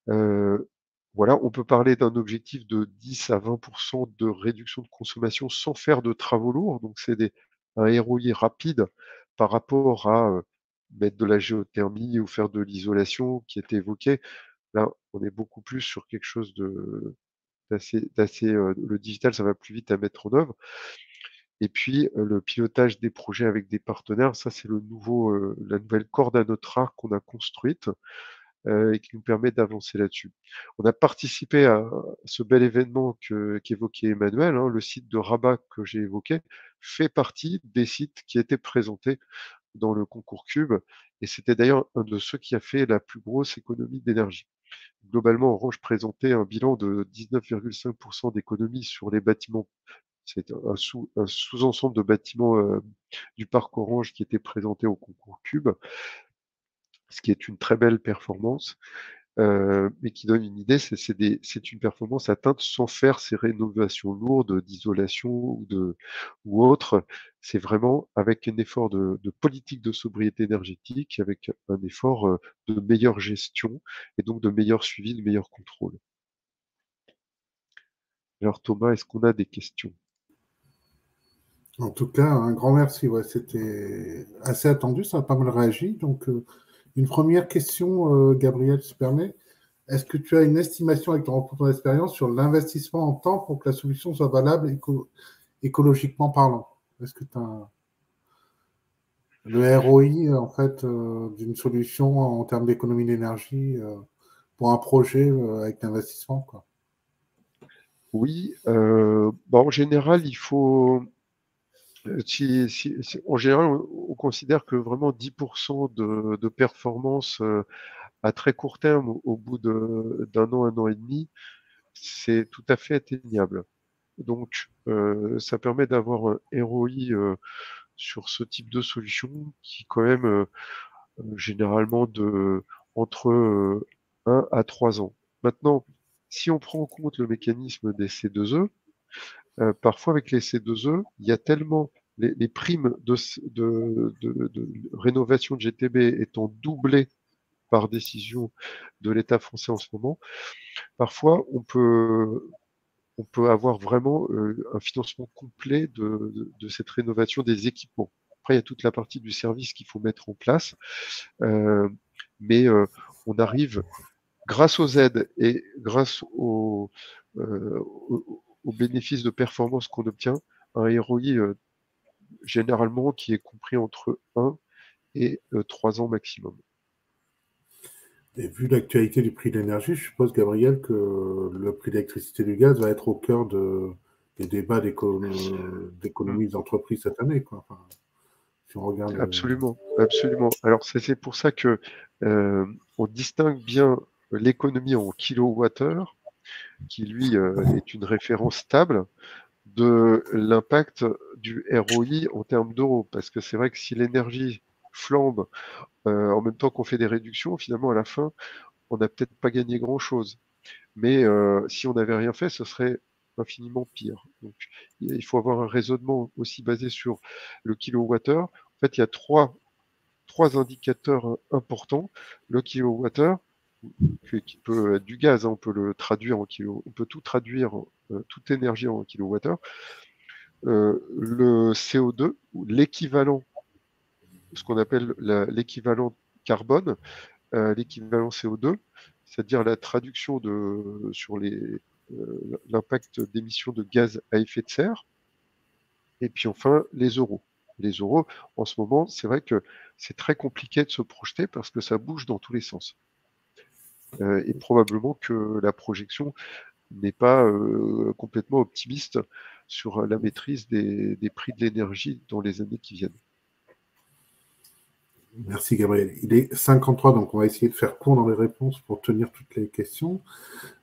Voilà, on peut parler d'un objectif de 10 à 20 de réduction de consommation sans faire de travaux lourds. Donc c'est un ROI rapide par rapport à mettre de la géothermie ou faire de l'isolation qui était évoqué. Là, on est beaucoup plus sur quelque chose d'assez le digital, ça va plus vite à mettre en œuvre. Et puis, le pilotage des projets avec des partenaires, ça c'est la nouvelle corde à notre arc qu'on a construite, et qui nous permet d'avancer là-dessus. On a participé à ce bel événement qu'évoquait Emmanuel, hein, le site de Rabat que j'ai évoqué, fait partie des sites qui étaient présentés dans le concours Cube, et c'était d'ailleurs un de ceux qui a fait la plus grosse économie d'énergie. Globalement, Orange présentait un bilan de 19,5% d'économie sur les bâtiments. C'est un sous-ensemble de bâtiments du parc Orange qui était présenté au concours Cube, ce qui est une très belle performance, mais qui donne une idée, c'est une performance atteinte sans faire ces rénovations lourdes d'isolation ou autre. C'est vraiment avec un effort de politique de sobriété énergétique, avec un effort de meilleure gestion et donc de meilleur suivi, de meilleur contrôle. Alors Thomas, est-ce qu'on a des questions? En tout cas, un grand merci. Ouais, c'était assez attendu, ça a pas mal réagi. Donc, une première question, Gabriel, si tu permets. Est-ce que tu as une estimation avec ton expérience sur l'investissement en temps pour que la solution soit valable écologiquement parlant? Est-ce que tu as le ROI en fait d'une solution en termes d'économie d'énergie pour un projet avec l'investissement, quoi? Oui, en général, il faut. En général, on considère que vraiment 10% de performance à très court terme, au bout d'un an, 1 an et demi, c'est tout à fait atteignable. Donc, ça permet d'avoir un ROI sur ce type de solution qui, quand même, généralement entre 1 à 3 ans. Maintenant, si on prend en compte le mécanisme des C2E, parfois avec les C2E, il y a tellement les primes de rénovation de GTB étant doublées par décision de l'État français en ce moment, parfois on peut avoir vraiment un financement complet de cette rénovation des équipements. Après, il y a toute la partie du service qu'il faut mettre en place, mais on arrive, grâce aux aides et grâce aux bénéfices de performance qu'on obtient, un ROI généralement qui est compris entre 1 et 3 ans maximum. Et vu l'actualité du prix de l'énergie, je suppose, Gabriel, que le prix de l'électricité et du gaz va être au cœur des débats d'économie d'entreprise cette année, quoi. Enfin, si on regarde. Absolument, absolument. Alors c'est pour ça que on distingue bien l'économie en kilowattheure, qui lui est une référence stable, de l'impact du ROI en termes d'euros. Parce que c'est vrai que si l'énergie flambe en même temps qu'on fait des réductions, finalement à la fin, on n'a peut-être pas gagné grand-chose. Mais si on n'avait rien fait, ce serait infiniment pire. Donc il faut avoir un raisonnement aussi basé sur le kilowattheure. En fait, il y a trois indicateurs importants. Le kilowattheure, qui peut être du gaz, hein, on peut le traduire en kilo, on peut tout traduire, toute énergie en kilowattheure. Le CO2, ou l'équivalent, ce qu'on appelle l'équivalent carbone, l'équivalent CO2, c'est-à-dire la traduction sur l'impact d'émissions de gaz à effet de serre. Et puis enfin, les euros. Les euros, en ce moment, c'est vrai que c'est très compliqué de se projeter parce que ça bouge dans tous les sens. Et probablement que la projection n'est pas complètement optimiste sur la maîtrise des prix de l'énergie dans les années qui viennent. Merci, Gabriel. Il est 53, donc on va essayer de faire court dans les réponses pour tenir toutes les questions.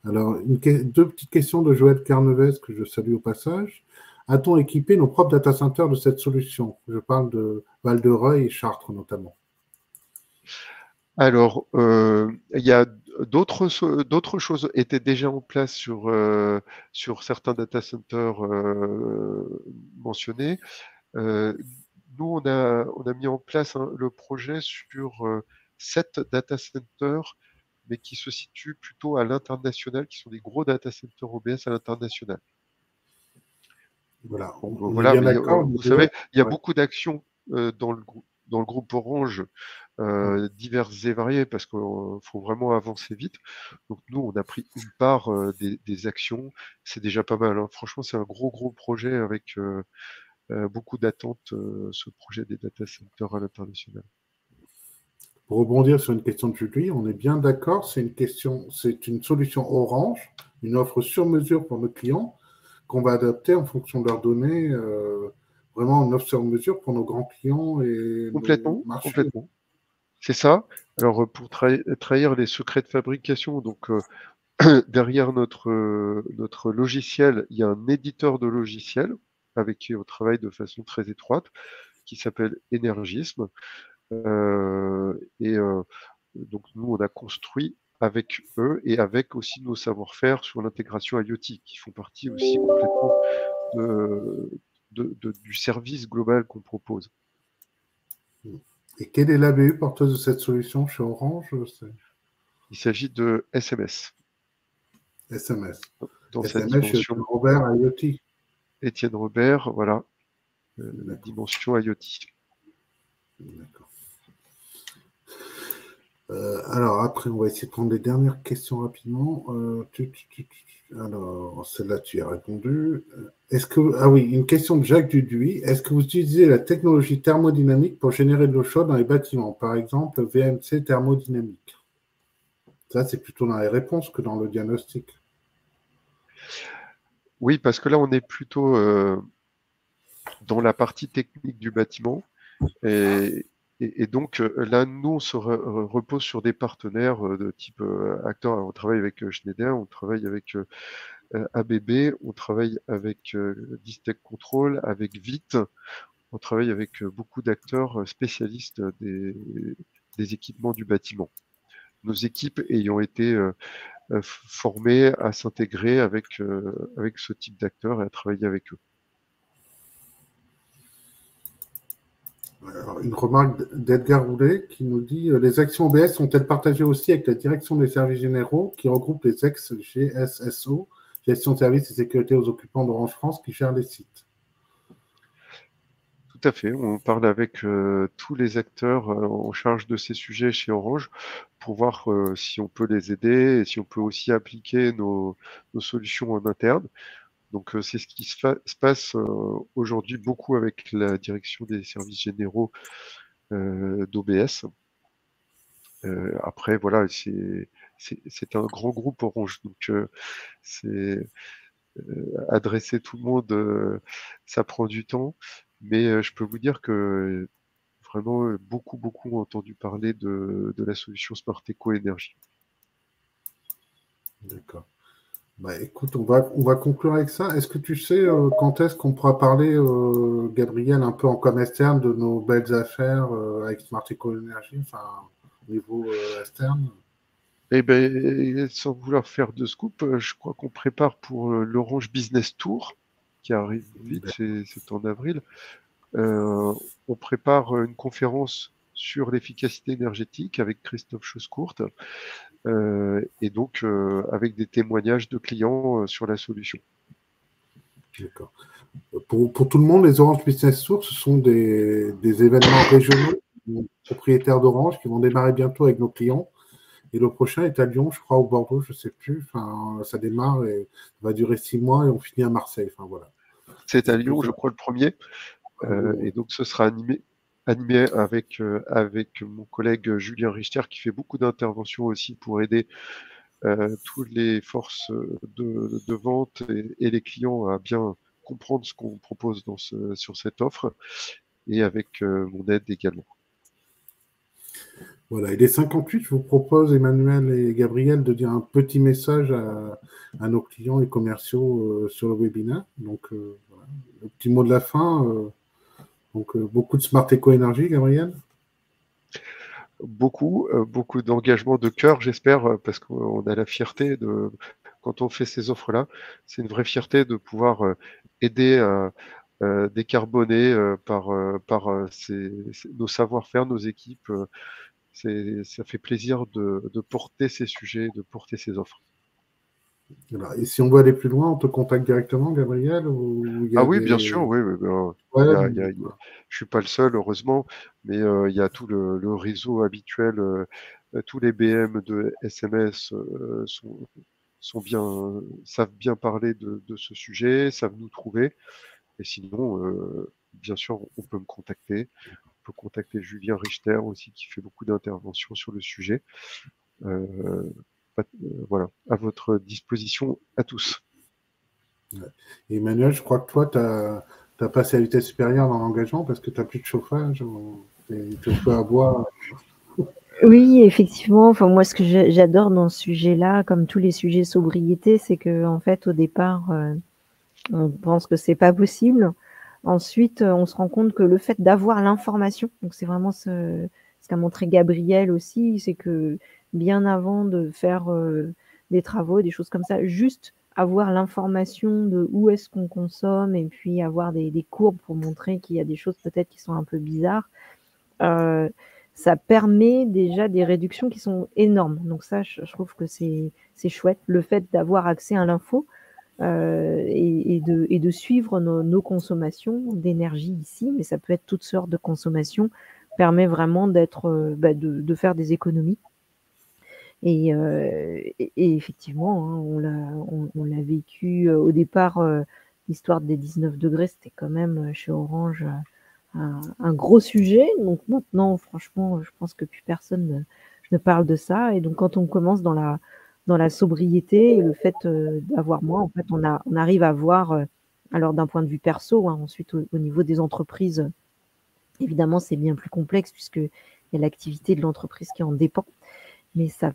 Alors, deux petites questions de Joël Carnevez que je salue au passage. A-t-on équipé nos propres data centers de cette solution? Je parle de Val-de-Reuil et Chartres notamment. Alors, il y a d'autres choses étaient déjà en place sur certains data centers mentionnés. Nous, on a mis en place le projet sur 7 data centers, mais qui se situent plutôt à l'international, qui sont des gros data centers OBS à l'international. Voilà, Voilà, mais vous savez, il y a beaucoup d'actions dans le groupe Orange, diverses et variées, parce qu'il faut vraiment avancer vite. Donc nous, on a pris une part des actions, c'est déjà pas mal, hein. Franchement, c'est un gros projet avec beaucoup d'attentes, ce projet des data centers à l'international. Pour rebondir sur une question de Julie, on est bien d'accord, c'est une solution Orange, une offre sur mesure pour nos clients, qu'on va adapter en fonction de leurs données, vraiment une offre sur mesure pour nos grands clients et nos marchés. Complètement. C'est ça. Alors, pour trahir les secrets de fabrication, donc derrière notre logiciel, il y a un éditeur de logiciel avec qui on travaille de façon très étroite, qui s'appelle Energism. Donc nous, on a construit avec eux et avec aussi nos savoir-faire sur l'intégration IoT, qui font partie aussi complètement du service global qu'on propose. Et quelle est l'ABU porteuse de cette solution chez Orange? Il s'agit de SMS. SMS. dans cette SMS, dimension. Robert, IoT. Étienne Robert, voilà, la dimension IoT. D'accord. Alors, après, on va essayer de prendre les dernières questions rapidement. Alors, celle-là, tu y as répondu. Ah oui, une question de Jacques Duduy. Est-ce que vous utilisez la technologie thermodynamique pour générer de l'eau chaude dans les bâtiments, par exemple VMC thermodynamique? Ça, c'est plutôt dans les réponses que dans le diagnostic. Oui, parce que là, on est plutôt dans la partie technique du bâtiment. Et donc là, nous, on se repose sur des partenaires de type acteurs. On travaille avec Schneider, on travaille avec ABB, on travaille avec Distech Control, avec VIT, on travaille avec beaucoup d'acteurs spécialistes des équipements du bâtiment. Nos équipes ayant été formées à s'intégrer avec ce type d'acteurs et à travailler avec eux. Alors, une remarque d'Edgar Roulet qui nous dit les actions OBS sont-elles partagées aussi avec la direction des services généraux qui regroupe les ex-GSSO, gestion de services et sécurité aux occupants d'Orange France qui gèrent les sites? Tout à fait, on parle avec tous les acteurs en charge de ces sujets chez Orange pour voir si on peut les aider et si on peut aussi appliquer nos solutions en interne. Donc c'est ce qui se passe aujourd'hui beaucoup avec la direction des services généraux d'OBS. Après, voilà, c'est un grand groupe Orange, donc c'est adresser tout le monde, ça prend du temps, mais je peux vous dire que vraiment beaucoup ont entendu parler de la solution Smart Eco Énergie. D'accord. Bah, écoute, on va conclure avec ça. Est-ce que tu sais quand est-ce qu'on pourra parler, Gabriel, un peu en com externe de nos belles affaires avec Smart Eco Énergie, enfin, au niveau externe? Eh bien, sans vouloir faire de scoop, je crois qu'on prépare pour l'Orange Business Tour, qui arrive vite, c'est en avril. On prépare une conférence sur l'efficacité énergétique avec Christophe Choscourt, et donc avec des témoignages de clients sur la solution. D'accord. Pour tout le monde, les Orange Business Tour, ce sont des événements régionaux, propriétaires d'Orange, qui vont démarrer bientôt avec nos clients. Et le prochain est à Lyon, je crois, ou Bordeaux, je ne sais plus. Enfin, ça démarre et ça va durer 6 mois et on finit à Marseille. Enfin, voilà. C'est à Lyon, je crois, le premier. Et donc, ce sera animé avec mon collègue Julien Richter, qui fait beaucoup d'interventions aussi pour aider toutes les forces de vente et les clients à bien comprendre ce qu'on propose sur cette offre, et avec mon aide également. Voilà, il est 58, je vous propose, Emmanuel et Gabriel, de dire un petit message à nos clients et commerciaux sur le webinaire. Donc, voilà, le petit mot de la fin. Donc, beaucoup de Smart Eco Énergie, Gabriel? Beaucoup d'engagement de cœur, j'espère, parce qu'on a la fierté quand on fait ces offres-là, c'est une vraie fierté de pouvoir aider à décarboner par nos savoir-faire, nos équipes. Ça fait plaisir de porter ces sujets, de porter ces offres. Voilà. Et si on veut aller plus loin, on te contacte directement, Gabriel, ou il y a oui, bien sûr, oui. Je suis pas le seul, heureusement, mais il y a tout le réseau habituel. Tous les BM de SMS savent bien parler de ce sujet, savent nous trouver. Et sinon, bien sûr, on peut me contacter. On peut contacter Julien Richter aussi, qui fait beaucoup d'interventions sur le sujet. Voilà, à votre disposition à tous. Et Emmanuel, je crois que toi, tu as passé à la vitesse supérieure dans l'engagement parce que tu n'as plus de chauffage, tu fais à bois. Oui, effectivement. Enfin, moi, ce que j'adore dans ce sujet-là, comme tous les sujets sobriété, c'est que, en fait, au départ, on pense que c'est pas possible. Ensuite, on se rend compte que le fait d'avoir l'information, donc c'est vraiment ce qu'a montré Gabriel aussi, c'est que bien avant de faire des travaux, des choses comme ça, juste avoir l'information de où est-ce qu'on consomme et puis avoir des courbes pour montrer qu'il y a des choses peut-être qui sont un peu bizarres, ça permet déjà des réductions qui sont énormes. Donc ça, je trouve que c'est chouette, le fait d'avoir accès à l'info. et de suivre nos consommations d'énergie ici, mais ça peut être toutes sortes de consommations, permet vraiment de faire des économies. Et effectivement, hein, on l'a vécu au départ, l'histoire des 19 degrés, c'était quand même chez Orange un gros sujet. Donc maintenant, franchement, je pense que plus personne ne parle de ça. Et donc quand on commence dans la sobriété et le fait d'avoir moins, en fait, on arrive à voir, alors d'un point de vue perso, hein, ensuite au niveau des entreprises, évidemment, c'est bien plus complexe puisqu'il y a l'activité de l'entreprise qui en dépend. Mais ça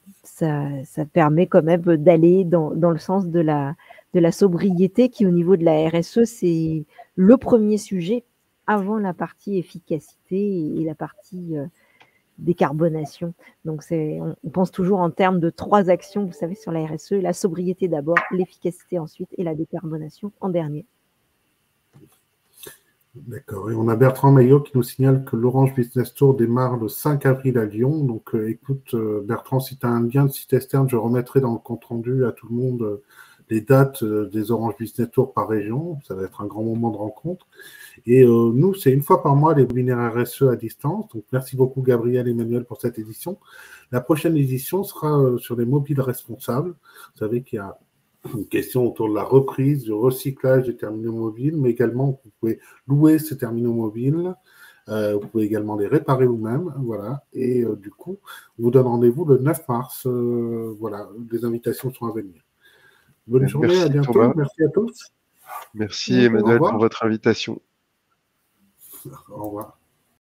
permet quand même d'aller dans le sens de la sobriété qui, au niveau de la RSE, c'est le premier sujet avant la partie efficacité et la partie décarbonation. Donc on pense toujours en termes de 3 actions, vous savez, sur la RSE, la sobriété d'abord, l'efficacité ensuite et la décarbonation en dernier. D'accord. Et on a Bertrand Maillot qui nous signale que l'Orange Business Tour démarre le 5 avril à Lyon. Donc, écoute, Bertrand, si tu as un lien de site externe, je remettrai dans le compte rendu à tout le monde les dates des Orange Business Tour par région. Ça va être un grand moment de rencontre. Et nous, c'est une fois par mois les webinaires RSE à distance. Donc, merci beaucoup, Gabriel et Emmanuel, pour cette édition. La prochaine édition sera sur les mobiles responsables. Vous savez qu'il y a une question autour de la reprise, du recyclage des terminaux mobiles, mais également, vous pouvez louer ces terminaux mobiles. Vous pouvez également les réparer vous-même. Voilà. Et du coup, on vous donne rendez-vous le 9 mars. Voilà, les invitations sont à venir. Bonne journée, Merci à bientôt. Thomas. Merci à tous. Merci Emmanuel pour votre invitation. Au revoir.